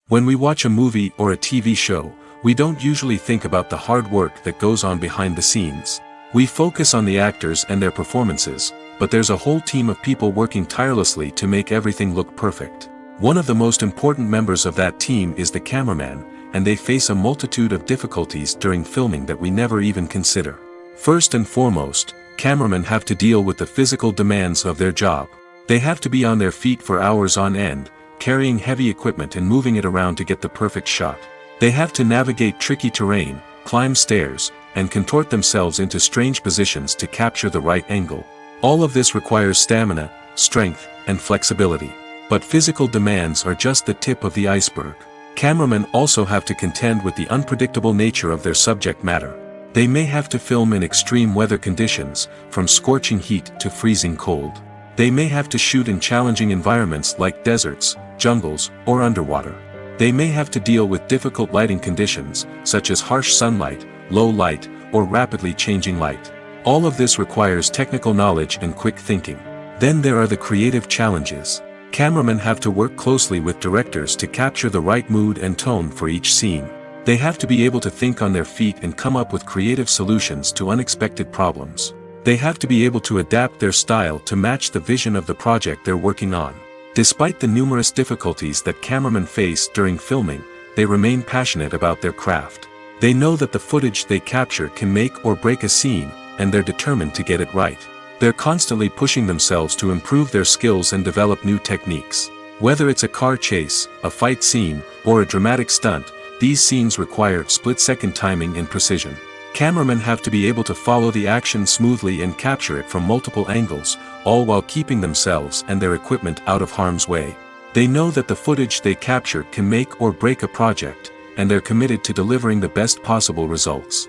When we watch a movie or a TV show, we don't usually think about the hard work that goes on behind the scenes. We focus on the actors and their performances, but there's a whole team of people working tirelessly to make everything look perfect. One of the most important members of that team is the cameraman, and they face a multitude of difficulties during filming that we never even consider. First and foremost, cameramen have to deal with the physical demands of their job. They have to be on their feet for hours on end, carrying heavy equipment and moving it around to get the perfect shot. They have to navigate tricky terrain, climb stairs, and contort themselves into strange positions to capture the right angle. All of this requires stamina, strength, and flexibility. But physical demands are just the tip of the iceberg. Cameramen also have to contend with the unpredictable nature of their subject matter. They may have to film in extreme weather conditions, from scorching heat to freezing cold. They may have to shoot in challenging environments like deserts, jungles, or underwater. They may have to deal with difficult lighting conditions, such as harsh sunlight, low light, or rapidly changing light. All of this requires technical knowledge and quick thinking. Then there are the creative challenges. Cameramen have to work closely with directors to capture the right mood and tone for each scene. They have to be able to think on their feet and come up with creative solutions to unexpected problems. They have to be able to adapt their style to match the vision of the project they're working on. Despite the numerous difficulties that cameramen face during filming, they remain passionate about their craft. They know that the footage they capture can make or break a scene, and they're determined to get it right. They're constantly pushing themselves to improve their skills and develop new techniques. Whether it's a car chase, a fight scene, or a dramatic stunt, these scenes require split-second timing and precision. Cameramen have to be able to follow the action smoothly and capture it from multiple angles, all while keeping themselves and their equipment out of harm's way. They know that the footage they capture can make or break a project, and they're committed to delivering the best possible results.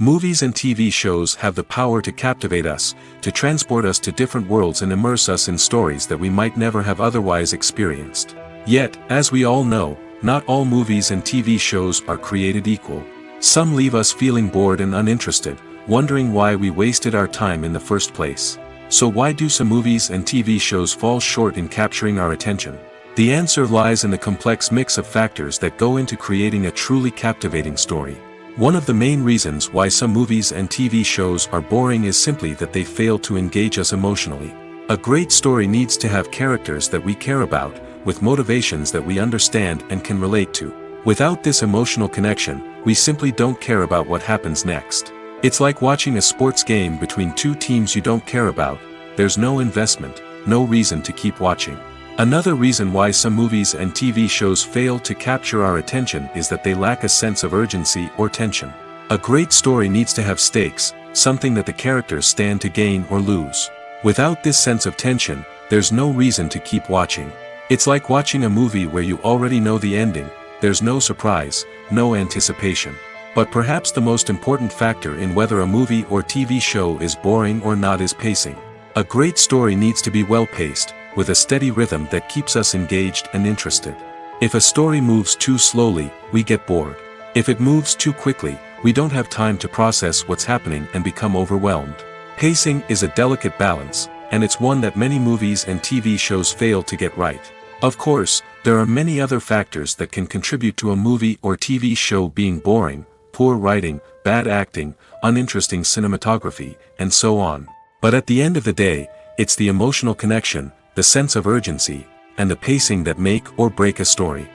Movies and TV shows have the power to captivate us, to transport us to different worlds and immerse us in stories that we might never have otherwise experienced. Yet, as we all know, not all movies and TV shows are created equal. Some leave us feeling bored and uninterested, wondering why we wasted our time in the first place. So why do some movies and TV shows fall short in capturing our attention? The answer lies in the complex mix of factors that go into creating a truly captivating story. One of the main reasons why some movies and TV shows are boring is simply that they fail to engage us emotionally. A great story needs to have characters that we care about, with motivations that we understand and can relate to. Without this emotional connection, we simply don't care about what happens next. It's like watching a sports game between two teams you don't care about. There's no investment, no reason to keep watching. Another reason why some movies and TV shows fail to capture our attention is that they lack a sense of urgency or tension. A great story needs to have stakes, something that the characters stand to gain or lose. Without this sense of tension, there's no reason to keep watching. It's like watching a movie where you already know the ending. There's no surprise, no anticipation. But perhaps the most important factor in whether a movie or TV show is boring or not is pacing. A great story needs to be well-paced, with a steady rhythm that keeps us engaged and interested. If a story moves too slowly, we get bored. If it moves too quickly, we don't have time to process what's happening and become overwhelmed. Pacing is a delicate balance, and it's one that many movies and TV shows fail to get right. Of course, there are many other factors that can contribute to a movie or TV show being boring: poor writing, bad acting, uninteresting cinematography, and so on. But at the end of the day, it's the emotional connection, the sense of urgency, and the pacing that make or break a story.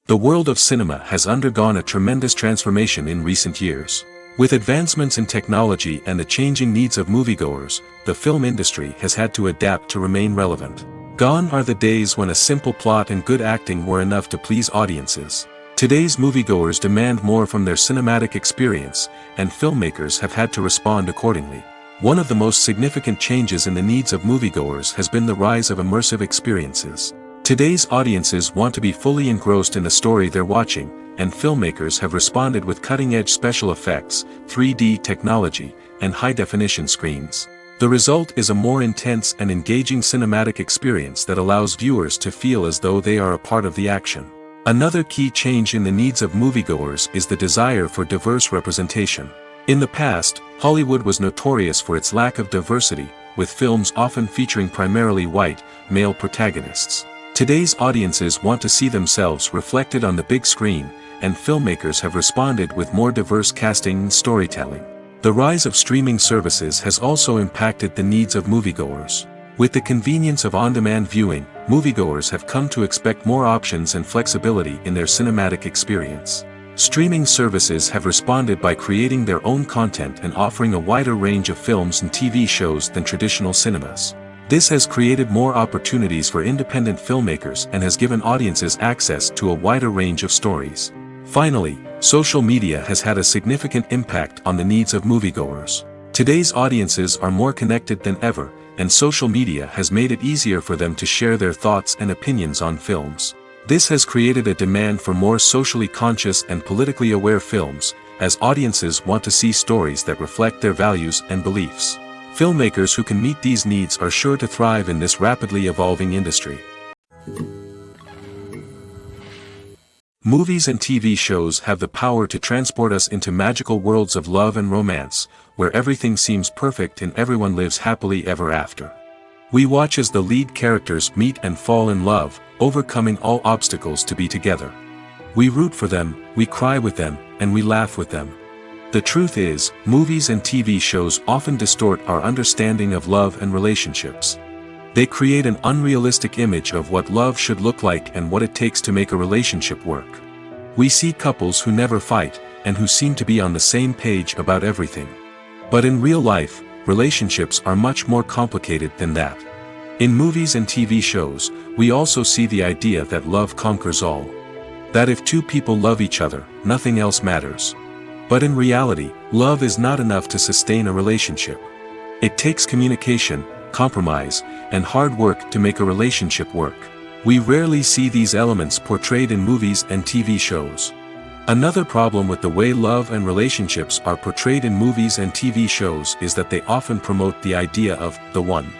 The world of cinema has undergone a tremendous transformation in recent years. With advancements in technology and the changing needs of moviegoers, the film industry has had to adapt to remain relevant. Gone are the days when a simple plot and good acting were enough to please audiences. Today's moviegoers demand more from their cinematic experience, and filmmakers have had to respond accordingly. One of the most significant changes in the needs of moviegoers has been the rise of immersive experiences. Today's audiences want to be fully engrossed in the story they're watching, and filmmakers have responded with cutting-edge special effects, 3D technology, and high-definition screens. The result is a more intense and engaging cinematic experience that allows viewers to feel as though they are a part of the action. Another key change in the needs of moviegoers is the desire for diverse representation. In the past, Hollywood was notorious for its lack of diversity, with films often featuring primarily white, male protagonists. Today's audiences want to see themselves reflected on the big screen, and filmmakers have responded with more diverse casting and storytelling. The rise of streaming services has also impacted the needs of moviegoers. With the convenience of on-demand viewing, moviegoers have come to expect more options and flexibility in their cinematic experience. Streaming services have responded by creating their own content and offering a wider range of films and TV shows than traditional cinemas. This has created more opportunities for independent filmmakers and has given audiences access to a wider range of stories. Finally, social media has had a significant impact on the needs of moviegoers. Today's audiences are more connected than ever, and social media has made it easier for them to share their thoughts and opinions on films. This has created a demand for more socially conscious and politically aware films, as audiences want to see stories that reflect their values and beliefs. Filmmakers who can meet these needs are sure to thrive in this rapidly evolving industry. Movies and TV shows have the power to transport us into magical worlds of love and romance, where everything seems perfect and everyone lives happily ever after. We watch as the lead characters meet and fall in love, overcoming all obstacles to be together. We root for them, we cry with them, and we laugh with them. The truth is, movies and TV shows often distort our understanding of love and relationships. They create an unrealistic image of what love should look like and what it takes to make a relationship work. We see couples who never fight, and who seem to be on the same page about everything. But in real life, relationships are much more complicated than that. In movies and TV shows, we also see the idea that love conquers all. That if two people love each other, nothing else matters. But in reality, love is not enough to sustain a relationship. It takes communication, compromise, and hard work to make a relationship work. We rarely see these elements portrayed in movies and TV shows. Another problem with the way love and relationships are portrayed in movies and TV shows is that they often promote the idea of the one.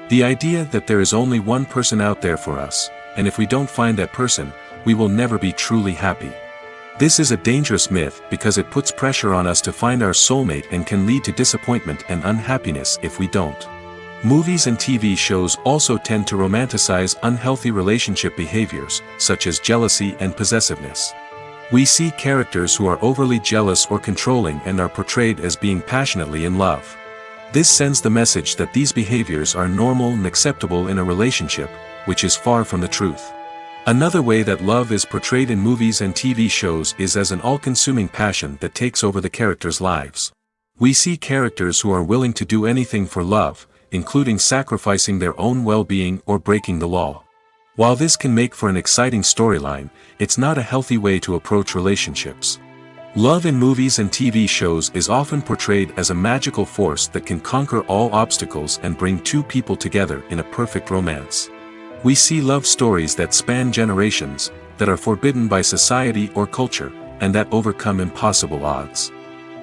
The idea that there is only one person out there for us, and if we don't find that person, we will never be truly happy. This is a dangerous myth because it puts pressure on us to find our soulmate and can lead to disappointment and unhappiness if we don't. Movies and TV shows also tend to romanticize unhealthy relationship behaviors, such as jealousy and possessiveness. We see characters who are overly jealous or controlling and are portrayed as being passionately in love. This sends the message that these behaviors are normal and acceptable in a relationship, which is far from the truth. Another way that love is portrayed in movies and TV shows is as an all-consuming passion that takes over the characters' lives. We see characters who are willing to do anything for love, including sacrificing their own well-being or breaking the law. While this can make for an exciting storyline, it's not a healthy way to approach relationships. Love in movies and TV shows is often portrayed as a magical force that can conquer all obstacles and bring two people together in a perfect romance. We see love stories that span generations, that are forbidden by society or culture, and that overcome impossible odds.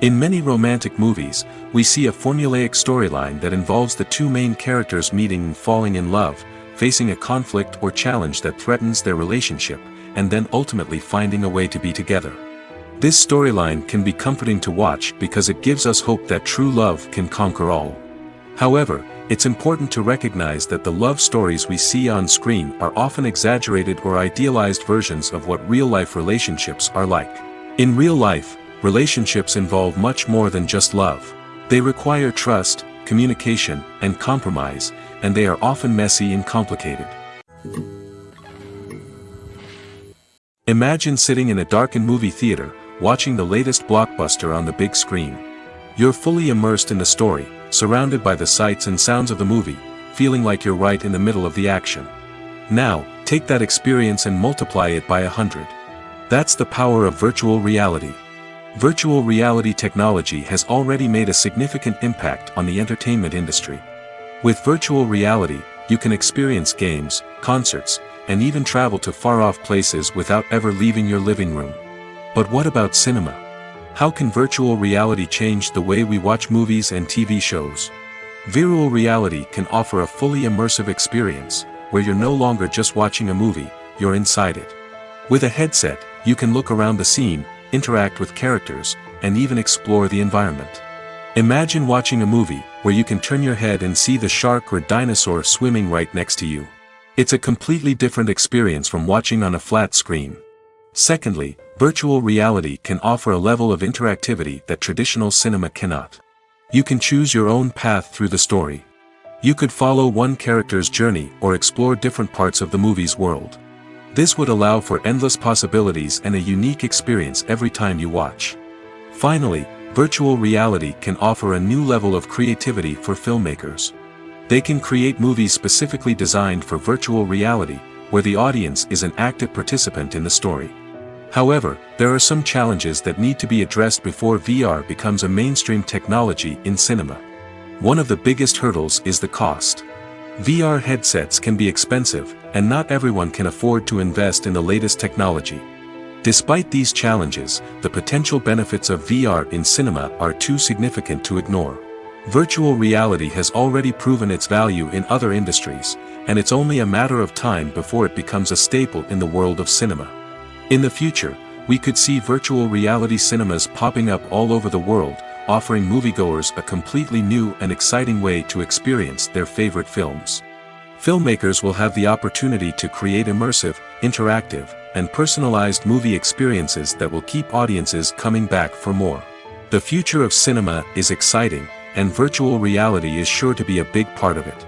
In many romantic movies, we see a formulaic storyline that involves the two main characters meeting and falling in love, facing a conflict or challenge that threatens their relationship, and then ultimately finding a way to be together. This storyline can be comforting to watch because it gives us hope that true love can conquer all. However, it's important to recognize that the love stories we see on screen are often exaggerated or idealized versions of what real-life relationships are like. In real life, relationships involve much more than just love. They require trust, communication, and compromise, and they are often messy and complicated. Imagine sitting in a darkened movie theater, watching the latest blockbuster on the big screen. You're fully immersed in the story, surrounded by the sights and sounds of the movie, feeling like you're right in the middle of the action. Now, take that experience and multiply it by 100. That's the power of virtual reality. Virtual reality technology has already made a significant impact on the entertainment industry. With virtual reality, you can experience games, concerts, and even travel to far-off places without ever leaving your living room. But what about cinema? How can virtual reality change the way we watch movies and TV shows? Virtual reality can offer a fully immersive experience, where you're no longer just watching a movie, you're inside it. With a headset, you can look around the scene, interact with characters, and even explore the environment. Imagine watching a movie where you can turn your head and see the shark or dinosaur swimming right next to you. It's a completely different experience from watching on a flat screen. Secondly, virtual reality can offer a level of interactivity that traditional cinema cannot. You can choose your own path through the story. You could follow one character's journey or explore different parts of the movie's world. This would allow for endless possibilities and a unique experience every time you watch. Finally, virtual reality can offer a new level of creativity for filmmakers. They can create movies specifically designed for virtual reality, where the audience is an active participant in the story. However, there are some challenges that need to be addressed before VR becomes a mainstream technology in cinema. One of the biggest hurdles is the cost. VR headsets can be expensive, and not everyone can afford to invest in the latest technology. Despite these challenges, the potential benefits of VR in cinema are too significant to ignore. Virtual reality has already proven its value in other industries, and it's only a matter of time before it becomes a staple in the world of cinema. In the future, we could see virtual reality cinemas popping up all over the world, offering moviegoers a completely new and exciting way to experience their favorite films. Filmmakers will have the opportunity to create immersive, interactive, and personalized movie experiences that will keep audiences coming back for more. The future of cinema is exciting, and virtual reality is sure to be a big part of it.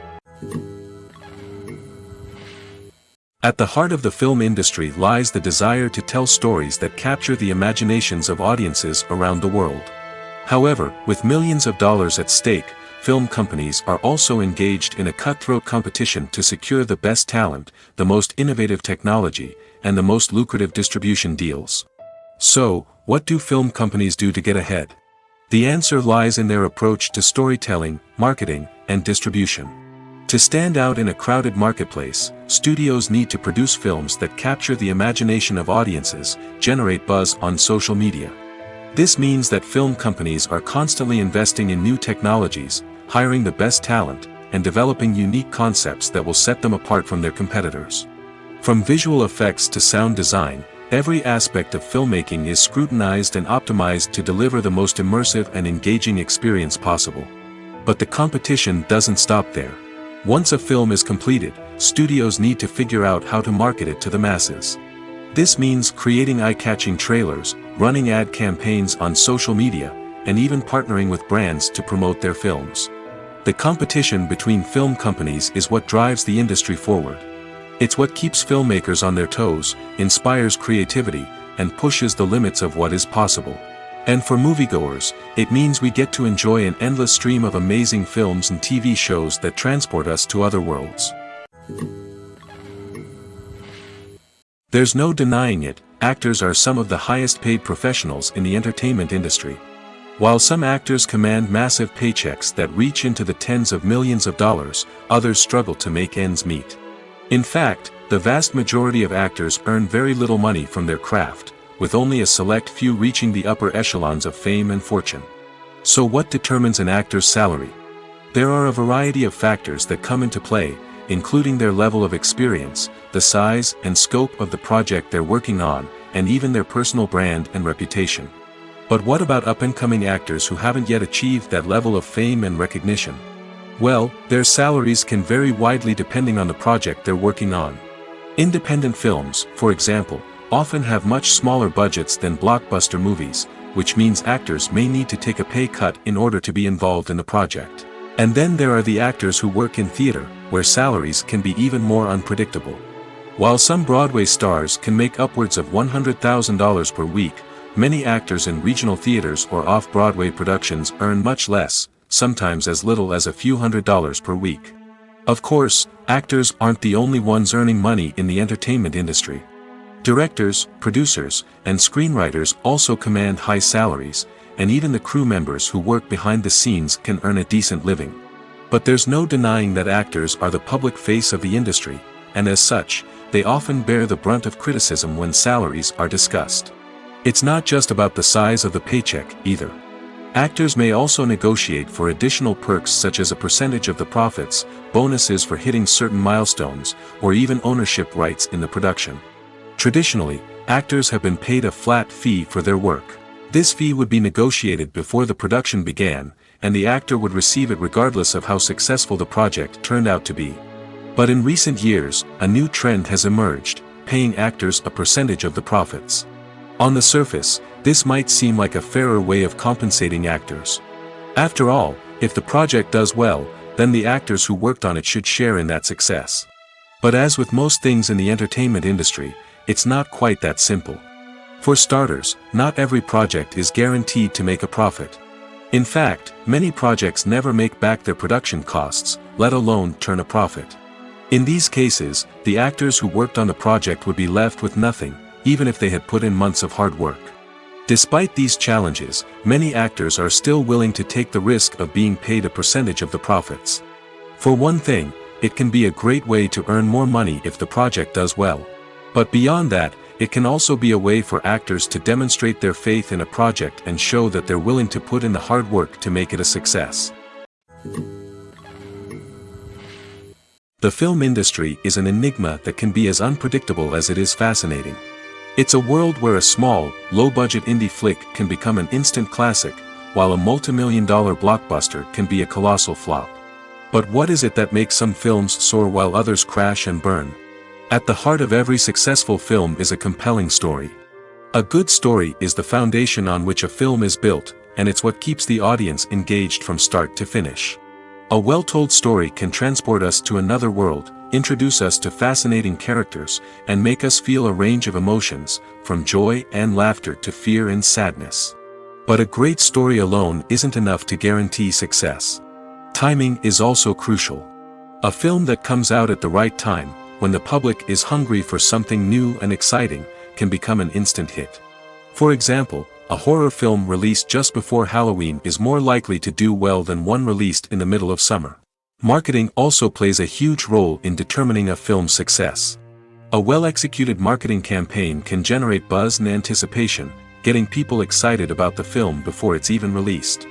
At the heart of the film industry lies the desire to tell stories that capture the imaginations of audiences around the world. However, with millions of dollars at stake, film companies are also engaged in a cutthroat competition to secure the best talent, the most innovative technology, and the most lucrative distribution deals. So, what do film companies do to get ahead? The answer lies in their approach to storytelling, marketing, and distribution. To stand out in a crowded marketplace, studios need to produce films that capture the imagination of audiences, generate buzz on social media. This means that film companies are constantly investing in new technologies, hiring the best talent, and developing unique concepts that will set them apart from their competitors. From visual effects to sound design, every aspect of filmmaking is scrutinized and optimized to deliver the most immersive and engaging experience possible. But the competition doesn't stop there. Once a film is completed, studios need to figure out how to market it to the masses. This means creating eye-catching trailers, running ad campaigns on social media, and even partnering with brands to promote their films. The competition between film companies is what drives the industry forward. It's what keeps filmmakers on their toes, inspires creativity, and pushes the limits of what is possible. And for moviegoers, it means we get to enjoy an endless stream of amazing films and TV shows that transport us to other worlds. There's no denying it, actors are some of the highest paid professionals in the entertainment industry. While some actors command massive paychecks that reach into the tens of millions of dollars, others struggle to make ends meet. In fact, the vast majority of actors earn very little money from their craft, with only a select few reaching the upper echelons of fame and fortune. So what determines an actor's salary? There are a variety of factors that come into play, including their level of experience, the size and scope of the project they're working on, and even their personal brand and reputation. But what about up-and-coming actors who haven't yet achieved that level of fame and recognition? Well, their salaries can vary widely depending on the project they're working on. Independent films, for example, often have much smaller budgets than blockbuster movies, which means actors may need to take a pay cut in order to be involved in the project. And then there are the actors who work in theater, where salaries can be even more unpredictable. While some Broadway stars can make upwards of $100,000 per week, many actors in regional theaters or off-Broadway productions earn much less, sometimes as little as a few $100s per week. Of course, actors aren't the only ones earning money in the entertainment industry. Directors, producers, and screenwriters also command high salaries, and even the crew members who work behind the scenes can earn a decent living. But there's no denying that actors are the public face of the industry, and as such, they often bear the brunt of criticism when salaries are discussed. It's not just about the size of the paycheck, either. Actors may also negotiate for additional perks such as a percentage of the profits, bonuses for hitting certain milestones, or even ownership rights in the production. Traditionally, actors have been paid a flat fee for their work. This fee would be negotiated before the production began, and the actor would receive it regardless of how successful the project turned out to be. But in recent years, a new trend has emerged, paying actors a percentage of the profits. On the surface, this might seem like a fairer way of compensating actors. After all, if the project does well, then the actors who worked on it should share in that success. But as with most things in the entertainment industry, it's not quite that simple. For starters, not every project is guaranteed to make a profit. In fact, many projects never make back their production costs, let alone turn a profit. In these cases, the actors who worked on the project would be left with nothing, even if they had put in months of hard work. Despite these challenges, many actors are still willing to take the risk of being paid a percentage of the profits. For one thing, it can be a great way to earn more money if the project does well. But beyond that, it can also be a way for actors to demonstrate their faith in a project and show that they're willing to put in the hard work to make it a success. The film industry is an enigma that can be as unpredictable as it is fascinating. It's a world where a small, low-budget indie flick can become an instant classic, while a multi-million-dollar blockbuster can be a colossal flop. But what is it that makes some films soar while others crash and burn? At the heart of every successful film is a compelling story. A good story is the foundation on which a film is built, and it's what keeps the audience engaged from start to finish. A well-told story can transport us to another world, introduce us to fascinating characters, and make us feel a range of emotions, from joy and laughter to fear and sadness. But a great story alone isn't enough to guarantee success. Timing is also crucial. A film that comes out at the right time, when the public is hungry for something new and exciting, can become an instant hit. For example, a horror film released just before Halloween is more likely to do well than one released in the middle of summer. Marketing also plays a huge role in determining a film's success. A well-executed marketing campaign can generate buzz and anticipation, getting people excited about the film before it's even released.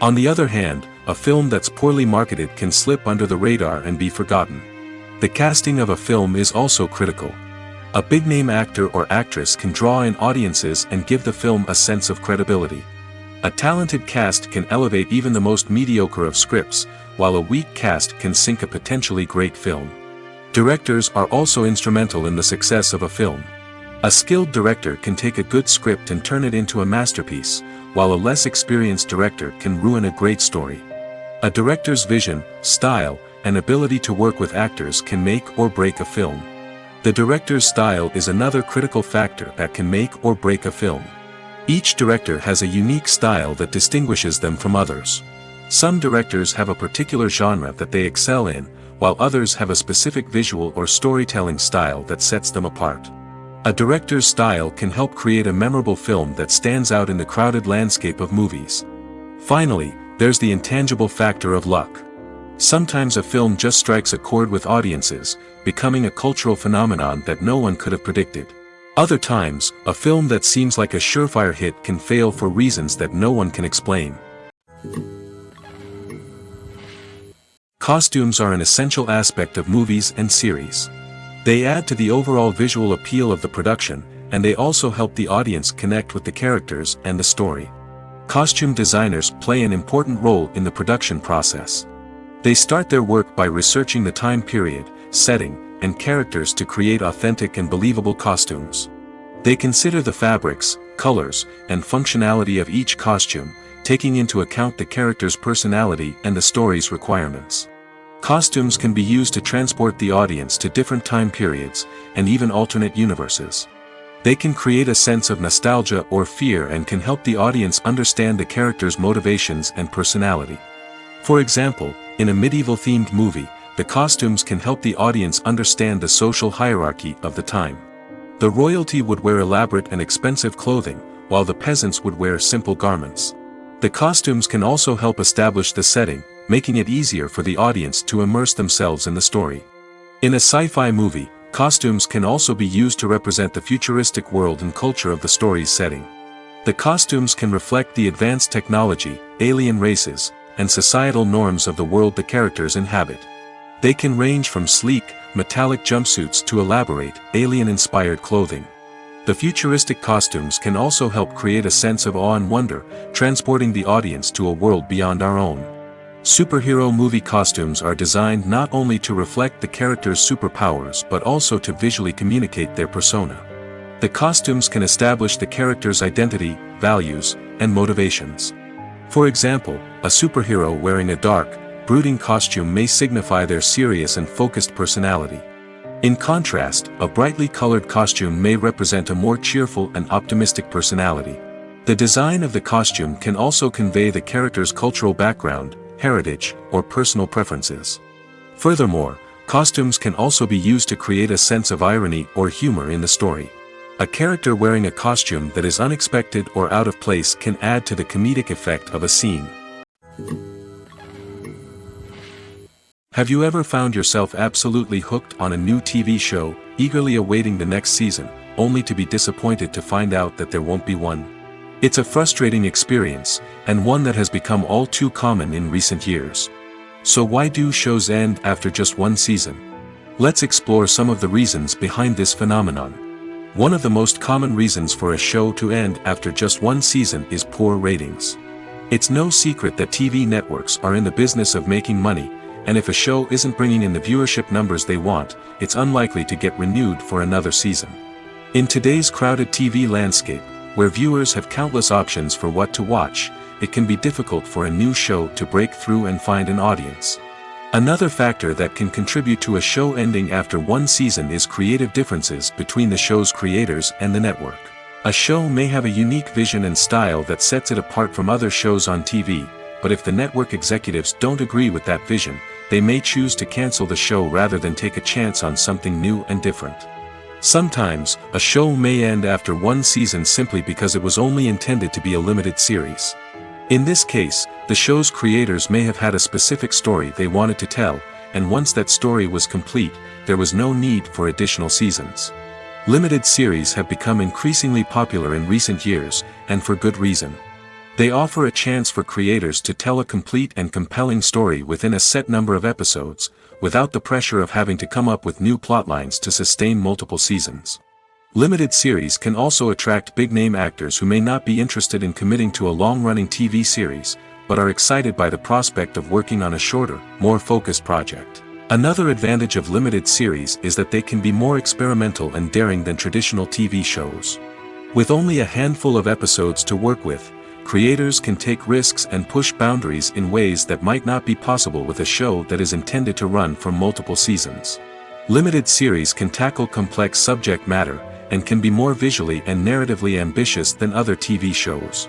On the other hand, a film that's poorly marketed can slip under the radar and be forgotten. The casting of a film is also critical. A big-name actor or actress can draw in audiences and give the film a sense of credibility. A talented cast can elevate even the most mediocre of scripts, while a weak cast can sink a potentially great film. Directors are also instrumental in the success of a film. A skilled director can take a good script and turn it into a masterpiece, while a less experienced director can ruin a great story. A director's vision, style, and ability to work with actors can make or break a film. The director's style is another critical factor that can make or break a film. Each director has a unique style that distinguishes them from others. Some directors have a particular genre that they excel in, while others have a specific visual or storytelling style that sets them apart. A director's style can help create a memorable film that stands out in the crowded landscape of movies. Finally, there's the intangible factor of luck. Sometimes a film just strikes a chord with audiences, becoming a cultural phenomenon that no one could have predicted. Other times, a film that seems like a surefire hit can fail for reasons that no one can explain. Costumes are an essential aspect of movies and series. They add to the overall visual appeal of the production, and they also help the audience connect with the characters and the story. Costume designers play an important role in the production process. They start their work by researching the time period, setting, and characters to create authentic and believable costumes. They consider the fabrics, colors, and functionality of each costume, taking into account the character's personality and the story's requirements. Costumes can be used to transport the audience to different time periods, and even alternate universes. They can create a sense of nostalgia or fear and can help the audience understand the character's motivations and personality. For example, in a medieval-themed movie, the costumes can help the audience understand the social hierarchy of the time. The royalty would wear elaborate and expensive clothing, while the peasants would wear simple garments. The costumes can also help establish the setting, making it easier for the audience to immerse themselves in the story. In a sci-fi movie, costumes can also be used to represent the futuristic world and culture of the story's setting. The costumes can reflect the advanced technology, alien races, and societal norms of the world the characters inhabit. They can range from sleek, metallic jumpsuits to elaborate, alien-inspired clothing. The futuristic costumes can also help create a sense of awe and wonder, transporting the audience to a world beyond our own. Superhero movie costumes are designed not only to reflect the character's superpowers but also to visually communicate their persona. The costumes can establish the character's identity, values, and motivations. For example, a superhero wearing a dark, brooding costume may signify their serious and focused personality. In contrast, a brightly colored costume may represent a more cheerful and optimistic personality. The design of the costume can also convey the character's cultural background, heritage, or personal preferences. Furthermore, costumes can also be used to create a sense of irony or humor in the story. A character wearing a costume that is unexpected or out of place can add to the comedic effect of a scene. Have you ever found yourself absolutely hooked on a new TV show, eagerly awaiting the next season, only to be disappointed to find out that there won't be one? It's a frustrating experience, and one that has become all too common in recent years. So why do shows end after just one season? Let's explore some of the reasons behind this phenomenon. One of the most common reasons for a show to end after just one season is poor ratings. It's no secret that TV networks are in the business of making money, and if a show isn't bringing in the viewership numbers they want, it's unlikely to get renewed for another season. In today's crowded TV landscape, where viewers have countless options for what to watch, it can be difficult for a new show to break through and find an audience. Another factor that can contribute to a show ending after one season is creative differences between the show's creators and the network. A show may have a unique vision and style that sets it apart from other shows on TV, but if the network executives don't agree with that vision, they may choose to cancel the show rather than take a chance on something new and different. Sometimes, a show may end after one season simply because it was only intended to be a limited series. In this case, the show's creators may have had a specific story they wanted to tell, and once that story was complete, there was no need for additional seasons. Limited series have become increasingly popular in recent years, and for good reason. They offer a chance for creators to tell a complete and compelling story within a set number of episodes, without the pressure of having to come up with new plotlines to sustain multiple seasons. Limited series can also attract big-name actors who may not be interested in committing to a long-running TV series, but are excited by the prospect of working on a shorter, more focused project. Another advantage of limited series is that they can be more experimental and daring than traditional TV shows. With only a handful of episodes to work with, creators can take risks and push boundaries in ways that might not be possible with a show that is intended to run for multiple seasons. Limited series can tackle complex subject matter, and can be more visually and narratively ambitious than other TV shows.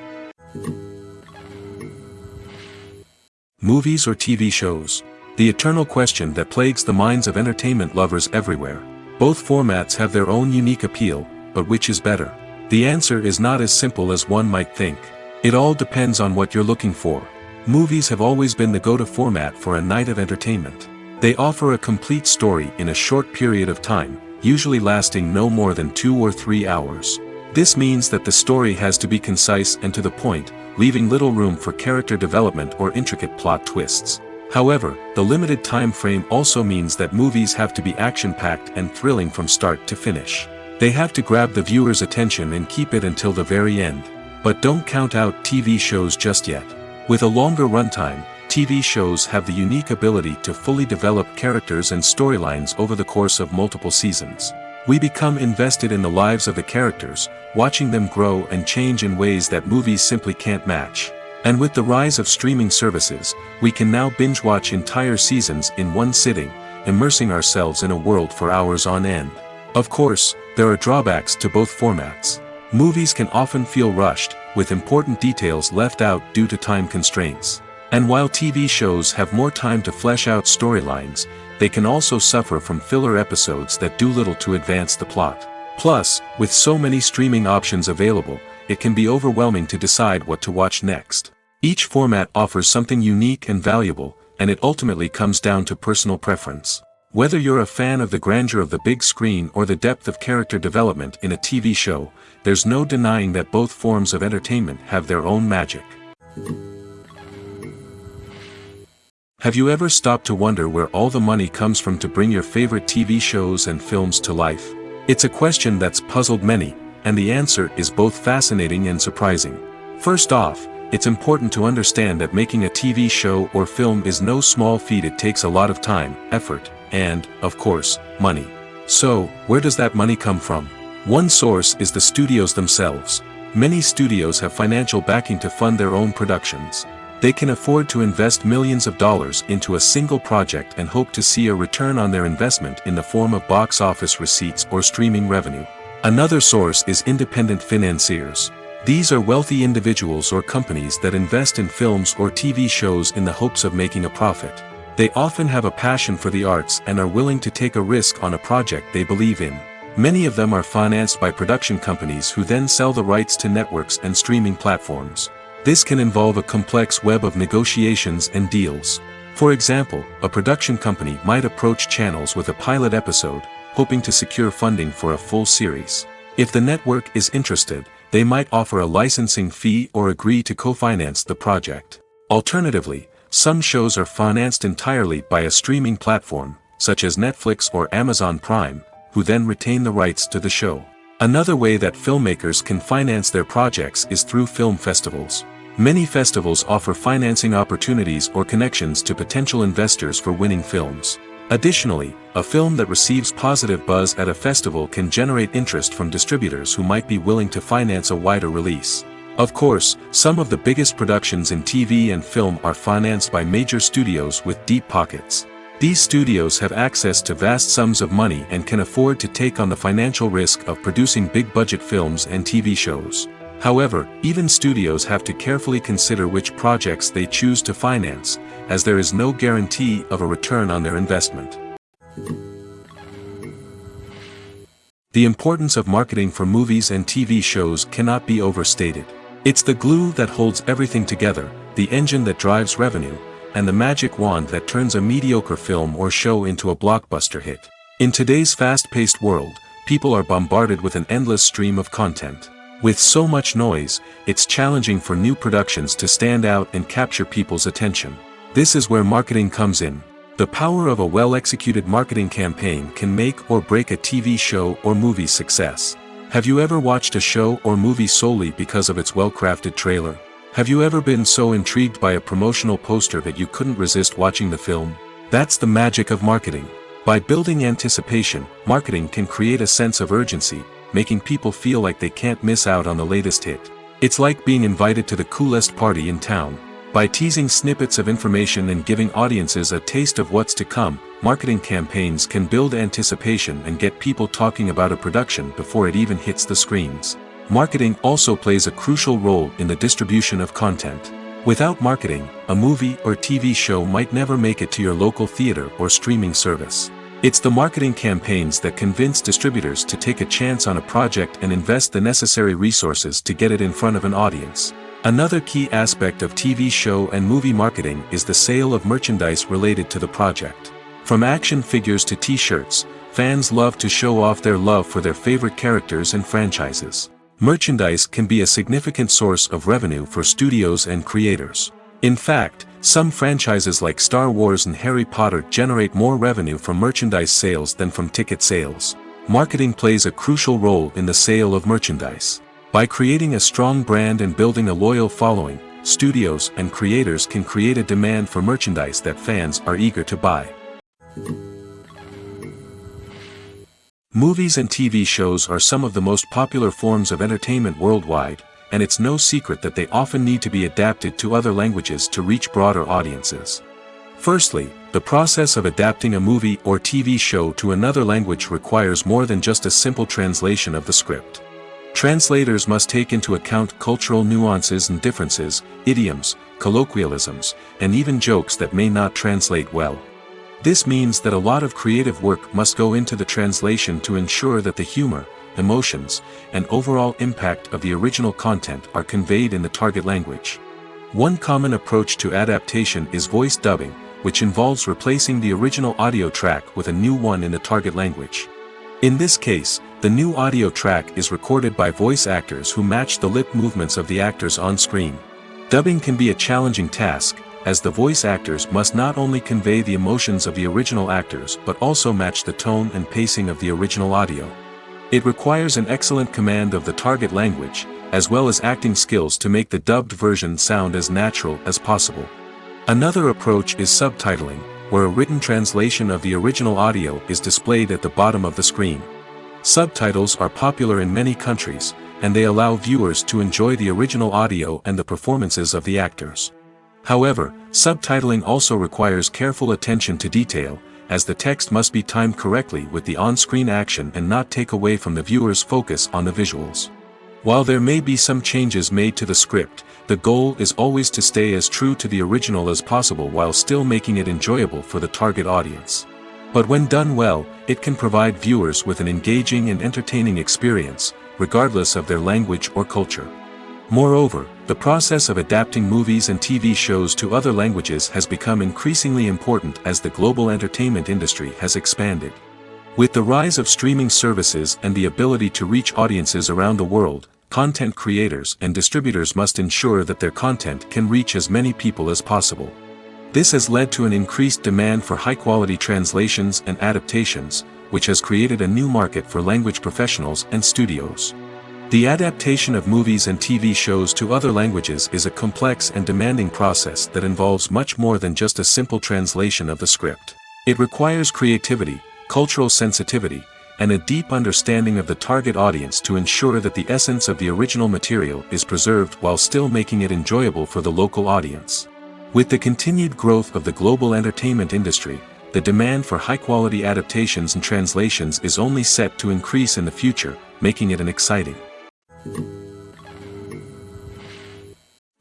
Movies or TV shows? The eternal question that plagues the minds of entertainment lovers everywhere. Both formats have their own unique appeal, but which is better? The answer is not as simple as one might think. It all depends on what you're looking for. Movies have always been the go-to format for a night of entertainment. They offer a complete story in a short period of time, usually lasting no more than 2 or 3 hours. This means that the story has to be concise and to the point, leaving little room for character development or intricate plot twists. However, the limited time frame also means that movies have to be action-packed and thrilling from start to finish. They have to grab the viewer's attention and keep it until the very end. But don't count out TV shows just yet. With a longer runtime, TV shows have the unique ability to fully develop characters and storylines over the course of multiple seasons. We become invested in the lives of the characters, watching them grow and change in ways that movies simply can't match. And with the rise of streaming services, we can now binge-watch entire seasons in one sitting, immersing ourselves in a world for hours on end. Of course, there are drawbacks to both formats. Movies can often feel rushed, with important details left out due to time constraints. And while TV shows have more time to flesh out storylines, they can also suffer from filler episodes that do little to advance the plot. Plus, with so many streaming options available, it can be overwhelming to decide what to watch next. Each format offers something unique and valuable, and it ultimately comes down to personal preference. Whether you're a fan of the grandeur of the big screen or the depth of character development in a TV show, there's no denying that both forms of entertainment have their own magic. Have you ever stopped to wonder where all the money comes from to bring your favorite TV shows and films to life? It's a question that's puzzled many, and the answer is both fascinating and surprising. First off, it's important to understand that making a TV show or film is no small feat. It takes a lot of time, effort, and, of course, money. So, where does that money come from? One source is the studios themselves. Many studios have financial backing to fund their own productions. They can afford to invest millions of dollars into a single project and hope to see a return on their investment in the form of box office receipts or streaming revenue. Another source is independent financiers. These are wealthy individuals or companies that invest in films or TV shows in the hopes of making a profit. They often have a passion for the arts and are willing to take a risk on a project they believe in. Many of them are financed by production companies who then sell the rights to networks and streaming platforms. This can involve a complex web of negotiations and deals. For example, a production company might approach channels with a pilot episode, hoping to secure funding for a full series. If the network is interested, they might offer a licensing fee or agree to co-finance the project. Alternatively, some shows are financed entirely by a streaming platform, such as Netflix or Amazon Prime, who then retain the rights to the show. Another way that filmmakers can finance their projects is through film festivals. Many festivals offer financing opportunities or connections to potential investors for winning films. Additionally, a film that receives positive buzz at a festival can generate interest from distributors who might be willing to finance a wider release. Of course, some of the biggest productions in TV and film are financed by major studios with deep pockets. These studios have access to vast sums of money and can afford to take on the financial risk of producing big-budget films and TV shows. However, even studios have to carefully consider which projects they choose to finance, as there is no guarantee of a return on their investment. The importance of marketing for movies and TV shows cannot be overstated. It's the glue that holds everything together, the engine that drives revenue, and the magic wand that turns a mediocre film or show into a blockbuster hit. In today's fast-paced world, people are bombarded with an endless stream of content. With so much noise, it's challenging for new productions to stand out and capture people's attention. This is where marketing comes in. The power of a well-executed marketing campaign can make or break a TV show or movie's success. Have you ever watched a show or movie solely because of its well-crafted trailer? Have you ever been so intrigued by a promotional poster that you couldn't resist watching the film? That's the magic of marketing. By building anticipation, marketing can create a sense of urgency, making people feel like they can't miss out on the latest hit. It's like being invited to the coolest party in town. By teasing snippets of information and giving audiences a taste of what's to come, marketing campaigns can build anticipation and get people talking about a production before it even hits the screens. Marketing also plays a crucial role in the distribution of content. Without marketing, a movie or TV show might never make it to your local theater or streaming service. It's the marketing campaigns that convince distributors to take a chance on a project and invest the necessary resources to get it in front of an audience. Another key aspect of TV show and movie marketing is the sale of merchandise related to the project. From action figures to t-shirts, fans love to show off their love for their favorite characters and franchises. Merchandise can be a significant source of revenue for studios and creators. In fact, some franchises like Star Wars and Harry Potter generate more revenue from merchandise sales than from ticket sales. Marketing plays a crucial role in the sale of merchandise. By creating a strong brand and building a loyal following, studios and creators can create a demand for merchandise that fans are eager to buy. Movies and TV shows are some of the most popular forms of entertainment worldwide, and it's no secret that they often need to be adapted to other languages to reach broader audiences. Firstly, the process of adapting a movie or TV show to another language requires more than just a simple translation of the script. Translators must take into account cultural nuances and differences, idioms, colloquialisms, and even jokes that may not translate well. This means that a lot of creative work must go into the translation to ensure that the humor, emotions, and overall impact of the original content are conveyed in the target language. One common approach to adaptation is voice dubbing, which involves replacing the original audio track with a new one in the target language. In this case, the new audio track is recorded by voice actors who match the lip movements of the actors on screen. Dubbing can be a challenging task, as the voice actors must not only convey the emotions of the original actors but also match the tone and pacing of the original audio. It requires an excellent command of the target language, as well as acting skills to make the dubbed version sound as natural as possible. Another approach is subtitling, where a written translation of the original audio is displayed at the bottom of the screen. Subtitles are popular in many countries, and they allow viewers to enjoy the original audio and the performances of the actors. However, subtitling also requires careful attention to detail, as the text must be timed correctly with the on-screen action and not take away from the viewer's focus on the visuals. While there may be some changes made to the script, the goal is always to stay as true to the original as possible while still making it enjoyable for the target audience. But when done well, it can provide viewers with an engaging and entertaining experience, regardless of their language or culture. Moreover, the process of adapting movies and TV shows to other languages has become increasingly important as the global entertainment industry has expanded. With the rise of streaming services and the ability to reach audiences around the world, content creators and distributors must ensure that their content can reach as many people as possible. This has led to an increased demand for high-quality translations and adaptations, which has created a new market for language professionals and studios. The adaptation of movies and TV shows to other languages is a complex and demanding process that involves much more than just a simple translation of the script. It requires creativity, cultural sensitivity, and a deep understanding of the target audience to ensure that the essence of the original material is preserved while still making it enjoyable for the local audience. With the continued growth of the global entertainment industry, the demand for high-quality adaptations and translations is only set to increase in the future, making it an exciting.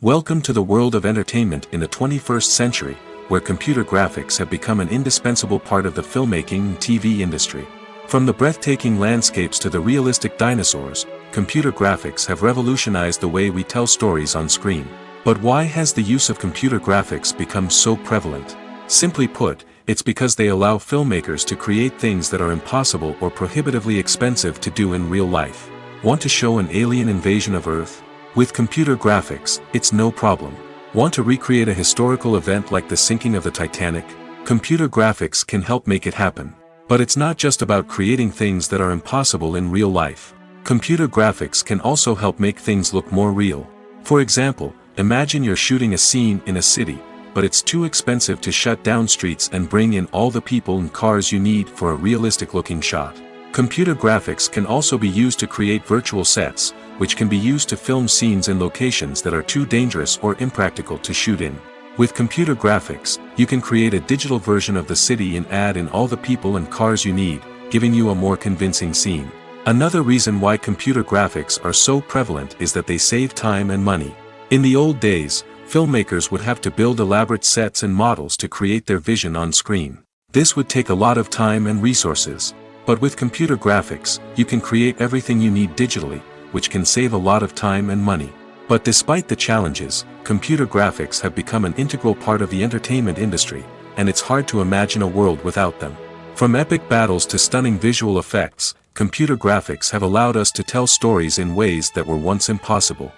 Welcome to the world of entertainment in the 21st century, where computer graphics have become an indispensable part of the filmmaking and TV industry. From the breathtaking landscapes to the realistic dinosaurs, computer graphics have revolutionized the way we tell stories on screen. But why has the use of computer graphics become so prevalent? Simply put, it's because they allow filmmakers to create things that are impossible or prohibitively expensive to do in real life. Want to show an alien invasion of Earth? With computer graphics, it's no problem. Want to recreate a historical event like the sinking of the Titanic? Computer graphics can help make it happen. But it's not just about creating things that are impossible in real life. Computer graphics can also help make things look more real. For example, imagine you're shooting a scene in a city, but it's too expensive to shut down streets and bring in all the people and cars you need for a realistic-looking shot. Computer graphics can also be used to create virtual sets, which can be used to film scenes in locations that are too dangerous or impractical to shoot in. With computer graphics, you can create a digital version of the city and add in all the people and cars you need, giving you a more convincing scene. Another reason why computer graphics are so prevalent is that they save time and money. In the old days, filmmakers would have to build elaborate sets and models to create their vision on screen. This would take a lot of time and resources. But with computer graphics, you can create everything you need digitally, which can save a lot of time and money. But despite the challenges, computer graphics have become an integral part of the entertainment industry, and it's hard to imagine a world without them. From epic battles to stunning visual effects, computer graphics have allowed us to tell stories in ways that were once impossible.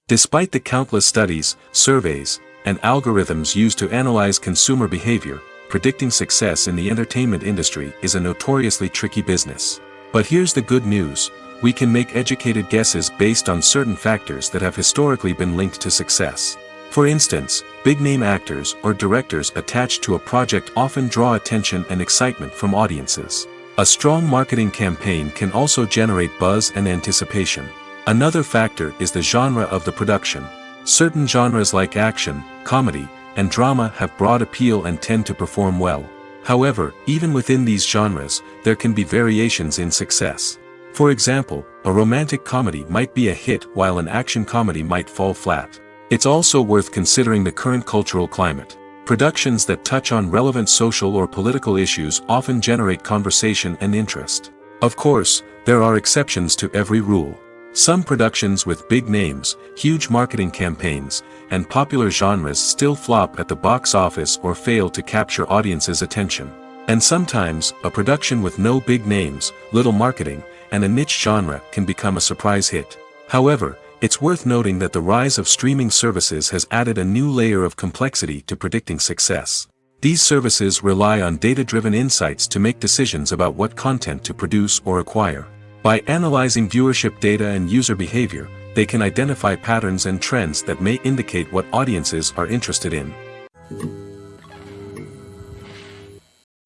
Despite the countless studies, surveys, and algorithms used to analyze consumer behavior, predicting success in the entertainment industry is a notoriously tricky business. But here's the good news: we can make educated guesses based on certain factors that have historically been linked to success. For instance, big-name actors or directors attached to a project often draw attention and excitement from audiences. A strong marketing campaign can also generate buzz and anticipation. Another factor is the genre of the production. Certain genres like action, comedy, and drama have broad appeal and tend to perform well. However, even within these genres, there can be variations in success. For example, a romantic comedy might be a hit while an action comedy might fall flat. It's also worth considering the current cultural climate. Productions that touch on relevant social or political issues often generate conversation and interest. Of course, there are exceptions to every rule. Some productions with big names, huge marketing campaigns, and popular genres still flop at the box office or fail to capture audiences' attention. And sometimes, a production with no big names, little marketing, and a niche genre can become a surprise hit. However, it's worth noting that the rise of streaming services has added a new layer of complexity to predicting success. These services rely on data-driven insights to make decisions about what content to produce or acquire. By analyzing viewership data and user behavior, they can identify patterns and trends that may indicate what audiences are interested in.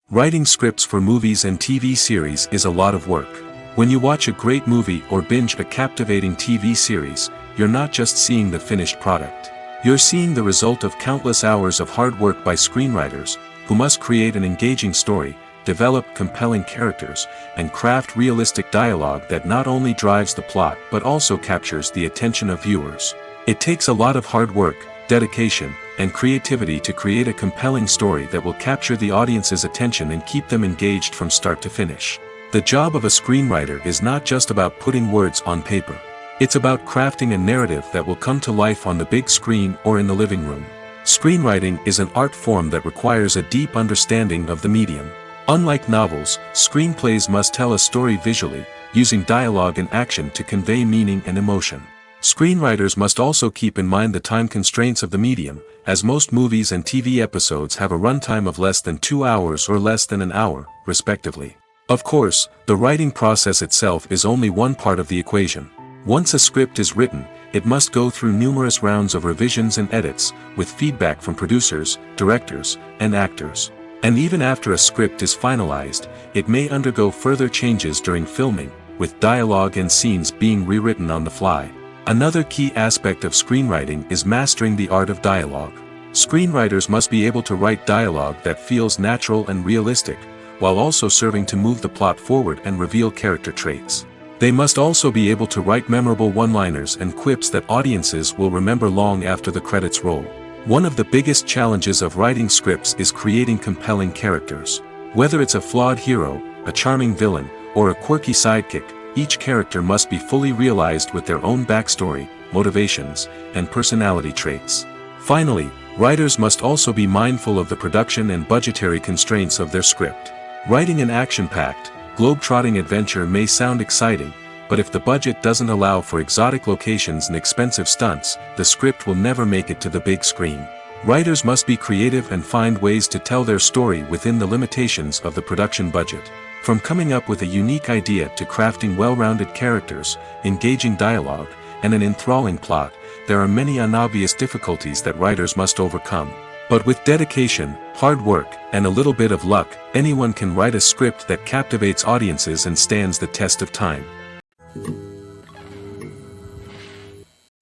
Writing scripts for movies and TV series is a lot of work. When you watch a great movie or binge a captivating TV series, you're not just seeing the finished product. You're seeing the result of countless hours of hard work by screenwriters, who must create an engaging story, develop compelling characters, and craft realistic dialogue that not only drives the plot but also captures the attention of viewers. It takes a lot of hard work, dedication, and creativity to create a compelling story that will capture the audience's attention and keep them engaged from start to finish. The job of a screenwriter is not just about putting words on paper. It's about crafting a narrative that will come to life on the big screen or in the living room. Screenwriting is an art form that requires a deep understanding of the medium. Unlike novels, screenplays must tell a story visually, using dialogue and action to convey meaning and emotion. Screenwriters must also keep in mind the time constraints of the medium, as most movies and TV episodes have a runtime of less than 2 hours or less than an hour, respectively. Of course, the writing process itself is only one part of the equation. Once a script is written, it must go through numerous rounds of revisions and edits, with feedback from producers, directors, and actors. And even after a script is finalized, it may undergo further changes during filming, with dialogue and scenes being rewritten on the fly. Another key aspect of screenwriting is mastering the art of dialogue. Screenwriters must be able to write dialogue that feels natural and realistic, while also serving to move the plot forward and reveal character traits. They must also be able to write memorable one-liners and quips that audiences will remember long after the credits roll. One of the biggest challenges of writing scripts is creating compelling characters. Whether it's a flawed hero, a charming villain, or a quirky sidekick, each character must be fully realized with their own backstory, motivations, and personality traits. Finally, writers must also be mindful of the production and budgetary constraints of their script. Writing an action-packed, globe-trotting adventure may sound exciting, but if the budget doesn't allow for exotic locations and expensive stunts, the script will never make it to the big screen. Writers must be creative and find ways to tell their story within the limitations of the production budget. From coming up with a unique idea to crafting well-rounded characters, engaging dialogue, and an enthralling plot, there are many unobvious difficulties that writers must overcome. But with dedication, hard work, and a little bit of luck, anyone can write a script that captivates audiences and stands the test of time.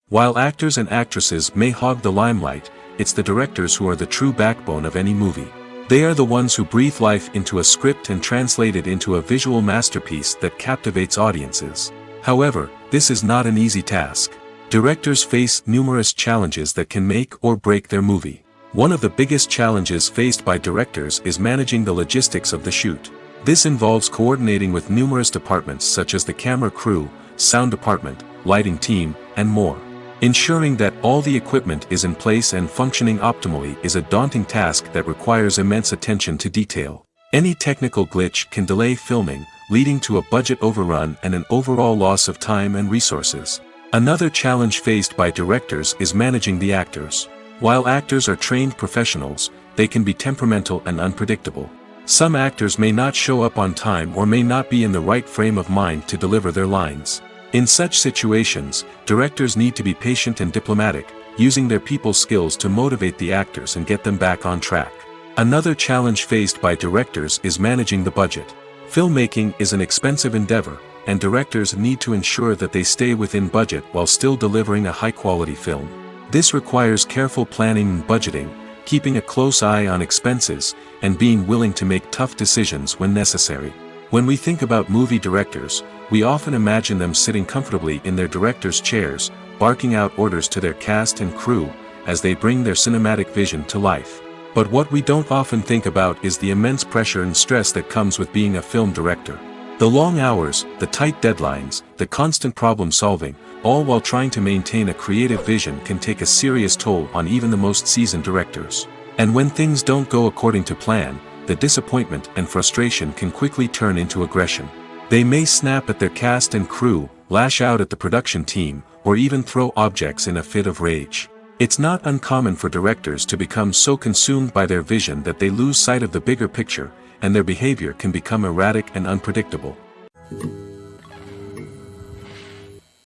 While actors and actresses may hog the limelight, it's the directors who are the true backbone of any movie. They are the ones who breathe life into a script and translate it into a visual masterpiece that captivates audiences. However, this is not an easy task. Directors face numerous challenges that can make or break their movie. One of the biggest challenges faced by directors is managing the logistics of the shoot. This involves coordinating with numerous departments such as the camera crew, sound department, lighting team, and more. Ensuring that all the equipment is in place and functioning optimally is a daunting task that requires immense attention to detail. Any technical glitch can delay filming, leading to a budget overrun and an overall loss of time and resources. Another challenge faced by directors is managing the actors. While actors are trained professionals, they can be temperamental and unpredictable. Some actors may not show up on time or may not be in the right frame of mind to deliver their lines. In such situations, directors need to be patient and diplomatic, using their people skills to motivate the actors and get them back on track. Another challenge faced by directors is managing the budget. Filmmaking is an expensive endeavor, and directors need to ensure that they stay within budget while still delivering a high-quality film. This requires careful planning and budgeting, keeping a close eye on expenses, and being willing to make tough decisions when necessary. When we think about movie directors, we often imagine them sitting comfortably in their director's chairs, barking out orders to their cast and crew, as they bring their cinematic vision to life. But what we don't often think about is the immense pressure and stress that comes with being a film director. The long hours, the tight deadlines, the constant problem solving, all while trying to maintain a creative vision can take a serious toll on even the most seasoned directors. And when things don't go according to plan, the disappointment and frustration can quickly turn into aggression. They may snap at their cast and crew, lash out at the production team, or even throw objects in a fit of rage. It's not uncommon for directors to become so consumed by their vision that they lose sight of the bigger picture, and their behavior can become erratic and unpredictable.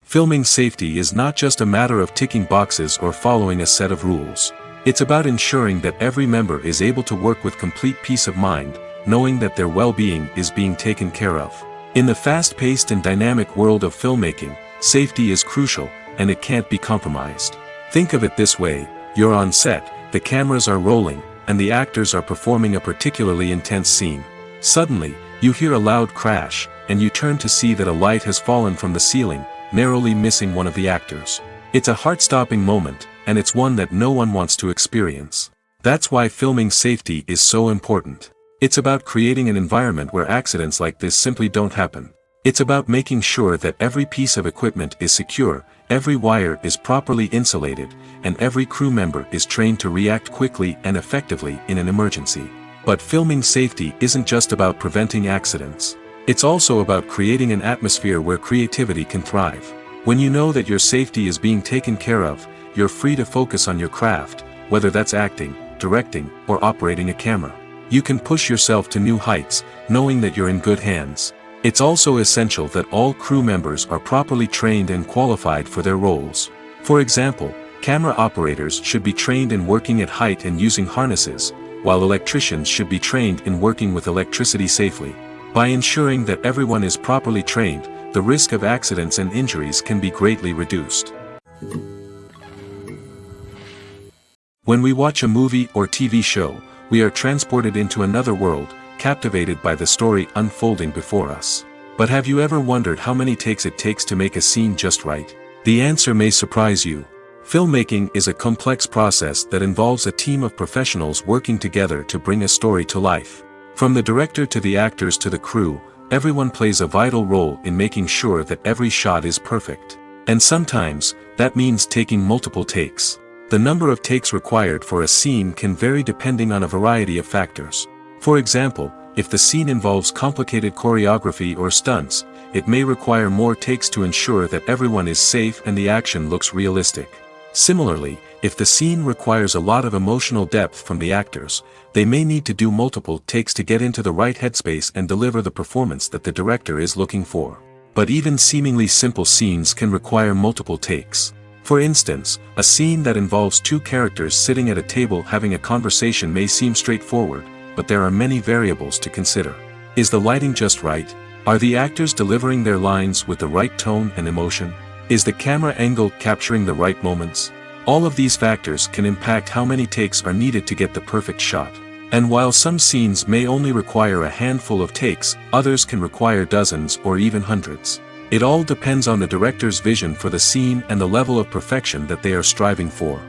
Filming safety is not just a matter of ticking boxes or following a set of rules. It's about ensuring that every member is able to work with complete peace of mind, knowing that their well-being is being taken care of. In the fast-paced and dynamic world of filmmaking, safety is crucial, and it can't be compromised. Think of it this way: you're on set, the cameras are rolling, and the actors are performing a particularly intense scene. Suddenly, you hear a loud crash, and you turn to see that a light has fallen from the ceiling, narrowly missing one of the actors. It's a heart-stopping moment, and it's one that no one wants to experience. That's why filming safety is so important. It's about creating an environment where accidents like this simply don't happen. It's about making sure that every piece of equipment is secure, every wire is properly insulated, and every crew member is trained to react quickly and effectively in an emergency. But filming safety isn't just about preventing accidents. It's also about creating an atmosphere where creativity can thrive. When you know that your safety is being taken care of, you're free to focus on your craft, whether that's acting, directing, or operating a camera. You can push yourself to new heights, knowing that you're in good hands. It's also essential that all crew members are properly trained and qualified for their roles. For example, camera operators should be trained in working at height and using harnesses, while electricians should be trained in working with electricity safely. By ensuring that everyone is properly trained, the risk of accidents and injuries can be greatly reduced. When we watch a movie or TV show, we are transported into another world, captivated by the story unfolding before us. But have you ever wondered how many takes it takes to make a scene just right? The answer may surprise you. Filmmaking is a complex process that involves a team of professionals working together to bring a story to life. From the director to the actors to the crew, everyone plays a vital role in making sure that every shot is perfect. And sometimes, that means taking multiple takes. The number of takes required for a scene can vary depending on a variety of factors. For example, if the scene involves complicated choreography or stunts, it may require more takes to ensure that everyone is safe and the action looks realistic. Similarly, if the scene requires a lot of emotional depth from the actors, they may need to do multiple takes to get into the right headspace and deliver the performance that the director is looking for. But even seemingly simple scenes can require multiple takes. For instance, a scene that involves two characters sitting at a table having a conversation may seem straightforward, but there are many variables to consider. Is the lighting just right? Are the actors delivering their lines with the right tone and emotion? Is the camera angle capturing the right moments? All of these factors can impact how many takes are needed to get the perfect shot. And while some scenes may only require a handful of takes, others can require dozens or even hundreds. It all depends on the director's vision for the scene and the level of perfection that they are striving for.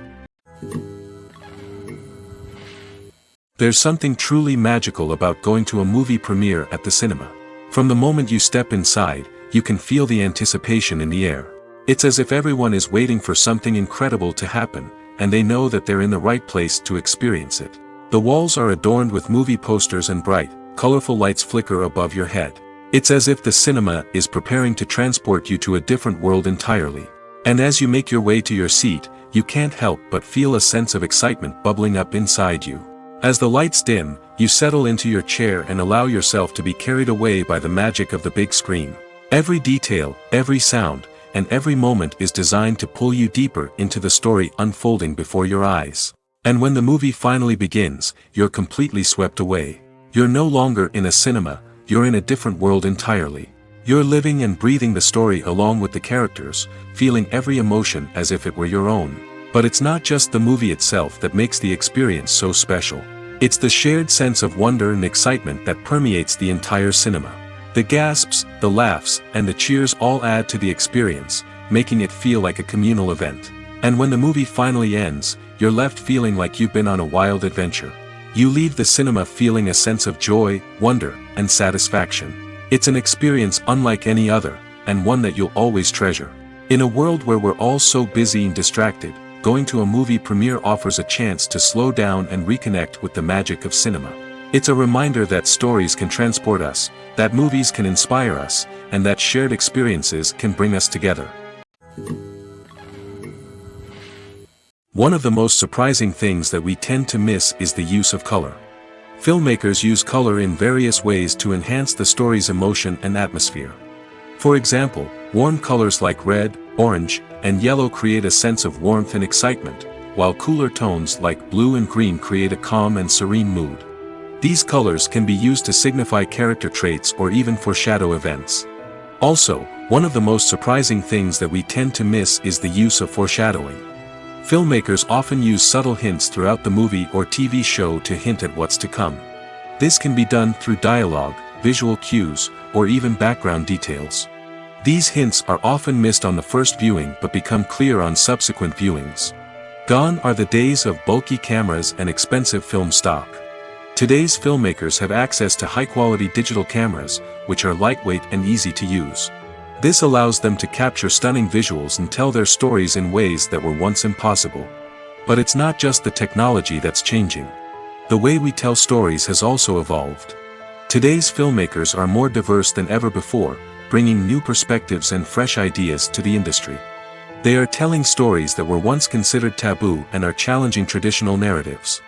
There's something truly magical about going to a movie premiere at the cinema. From the moment you step inside, you can feel the anticipation in the air. It's as if everyone is waiting for something incredible to happen, and they know that they're in the right place to experience it. The walls are adorned with movie posters and bright, colorful lights flicker above your head. It's as if the cinema is preparing to transport you to a different world entirely. And as you make your way to your seat, you can't help but feel a sense of excitement bubbling up inside you. As the lights dim, you settle into your chair and allow yourself to be carried away by the magic of the big screen. Every detail, every sound, and every moment is designed to pull you deeper into the story unfolding before your eyes. And when the movie finally begins, you're completely swept away. You're no longer in a cinema, you're in a different world entirely. You're living and breathing the story along with the characters, feeling every emotion as if it were your own. But it's not just the movie itself that makes the experience so special. It's the shared sense of wonder and excitement that permeates the entire cinema. The gasps, the laughs, and the cheers all add to the experience, making it feel like a communal event. And when the movie finally ends, you're left feeling like you've been on a wild adventure. You leave the cinema feeling a sense of joy, wonder, and satisfaction. It's an experience unlike any other, and one that you'll always treasure. In a world where we're all so busy and distracted, going to a movie premiere offers a chance to slow down and reconnect with the magic of cinema. It's a reminder that stories can transport us, that movies can inspire us, and that shared experiences can bring us together. One of the most surprising things that we tend to miss is the use of color. Filmmakers use color in various ways to enhance the story's emotion and atmosphere. For example, warm colors like red, orange, and yellow create a sense of warmth and excitement, while cooler tones like blue and green create a calm and serene mood. These colors can be used to signify character traits or even foreshadow events. Also, one of the most surprising things that we tend to miss is the use of foreshadowing. Filmmakers often use subtle hints throughout the movie or TV show to hint at what's to come. This can be done through dialogue, visual cues, or even background details. These hints are often missed on the first viewing but become clear on subsequent viewings. Gone are the days of bulky cameras and expensive film stock. Today's filmmakers have access to high-quality digital cameras, which are lightweight and easy to use. This allows them to capture stunning visuals and tell their stories in ways that were once impossible. But it's not just the technology that's changing. The way we tell stories has also evolved. Today's filmmakers are more diverse than ever before, bringing new perspectives and fresh ideas to the industry. They are telling stories that were once considered taboo and are challenging traditional narratives.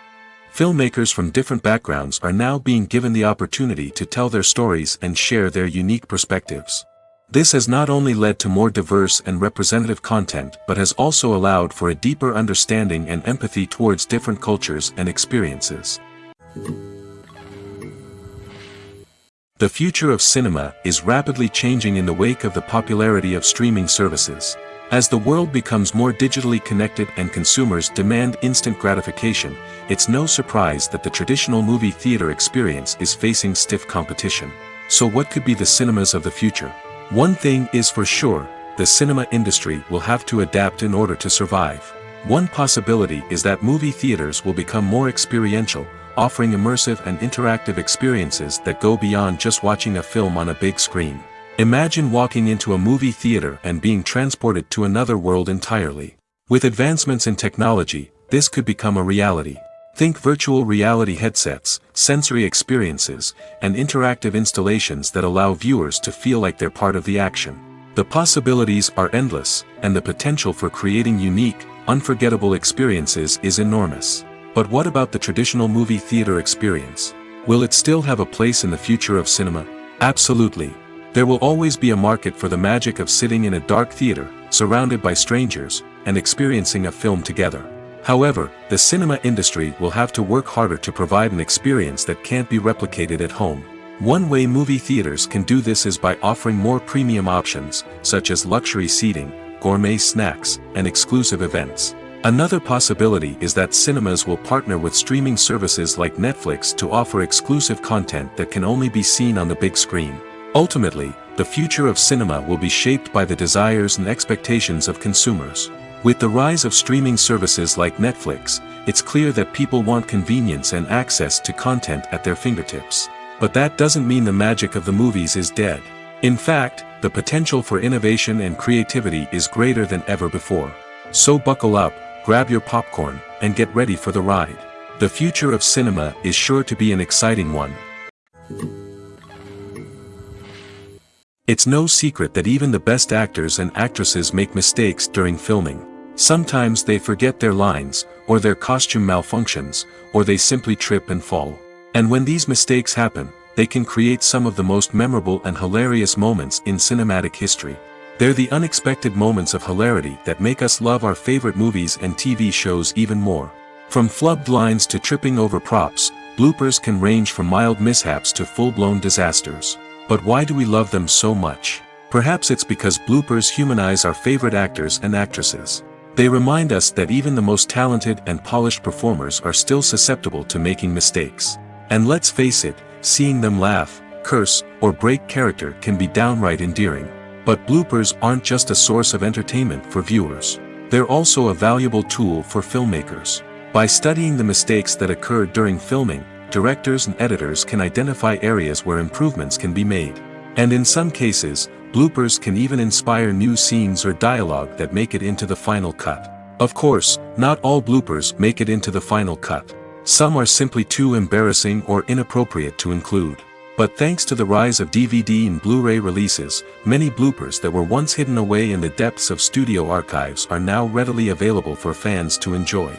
Filmmakers from different backgrounds are now being given the opportunity to tell their stories and share their unique perspectives. This has not only led to more diverse and representative content but has also allowed for a deeper understanding and empathy towards different cultures and experiences. The future of cinema is rapidly changing in the wake of the popularity of streaming services. As the world becomes more digitally connected and consumers demand instant gratification, it's no surprise that the traditional movie theater experience is facing stiff competition. So what could be the cinemas of the future? One thing is for sure, the cinema industry will have to adapt in order to survive. One possibility is that movie theaters will become more experiential, offering immersive and interactive experiences that go beyond just watching a film on a big screen. Imagine walking into a movie theater and being transported to another world entirely. With advancements in technology, this could become a reality. Think virtual reality headsets, sensory experiences, and interactive installations that allow viewers to feel like they're part of the action. The possibilities are endless, and the potential for creating unique, unforgettable experiences is enormous. But what about the traditional movie theater experience? Will it still have a place in the future of cinema? Absolutely. There will always be a market for the magic of sitting in a dark theater, surrounded by strangers, and experiencing a film together. However, the cinema industry will have to work harder to provide an experience that can't be replicated at home. One way movie theaters can do this is by offering more premium options, such as luxury seating, gourmet snacks, and exclusive events. Another possibility is that cinemas will partner with streaming services like Netflix to offer exclusive content that can only be seen on the big screen. Ultimately, the future of cinema will be shaped by the desires and expectations of consumers. With the rise of streaming services like Netflix, it's clear that people want convenience and access to content at their fingertips. But that doesn't mean the magic of the movies is dead. In fact, the potential for innovation and creativity is greater than ever before. So buckle up, grab your popcorn, and get ready for the ride. The future of cinema is sure to be an exciting one. It's no secret that even the best actors and actresses make mistakes during filming. Sometimes they forget their lines, or their costume malfunctions, or they simply trip and fall. And when these mistakes happen, they can create some of the most memorable and hilarious moments in cinematic history. They're the unexpected moments of hilarity that make us love our favorite movies and TV shows even more. From flubbed lines to tripping over props, bloopers can range from mild mishaps to full-blown disasters. But why do we love them so much? Perhaps it's because bloopers humanize our favorite actors and actresses. They remind us that even the most talented and polished performers are still susceptible to making mistakes. And let's face it, seeing them laugh, curse, or break character can be downright endearing. But bloopers aren't just a source of entertainment for viewers. They're also a valuable tool for filmmakers. By studying the mistakes that occurred during filming, directors and editors can identify areas where improvements can be made. And in some cases, bloopers can even inspire new scenes or dialogue that make it into the final cut. Of course, not all bloopers make it into the final cut. Some are simply too embarrassing or inappropriate to include. But thanks to the rise of DVD and Blu-ray releases, many bloopers that were once hidden away in the depths of studio archives are now readily available for fans to enjoy.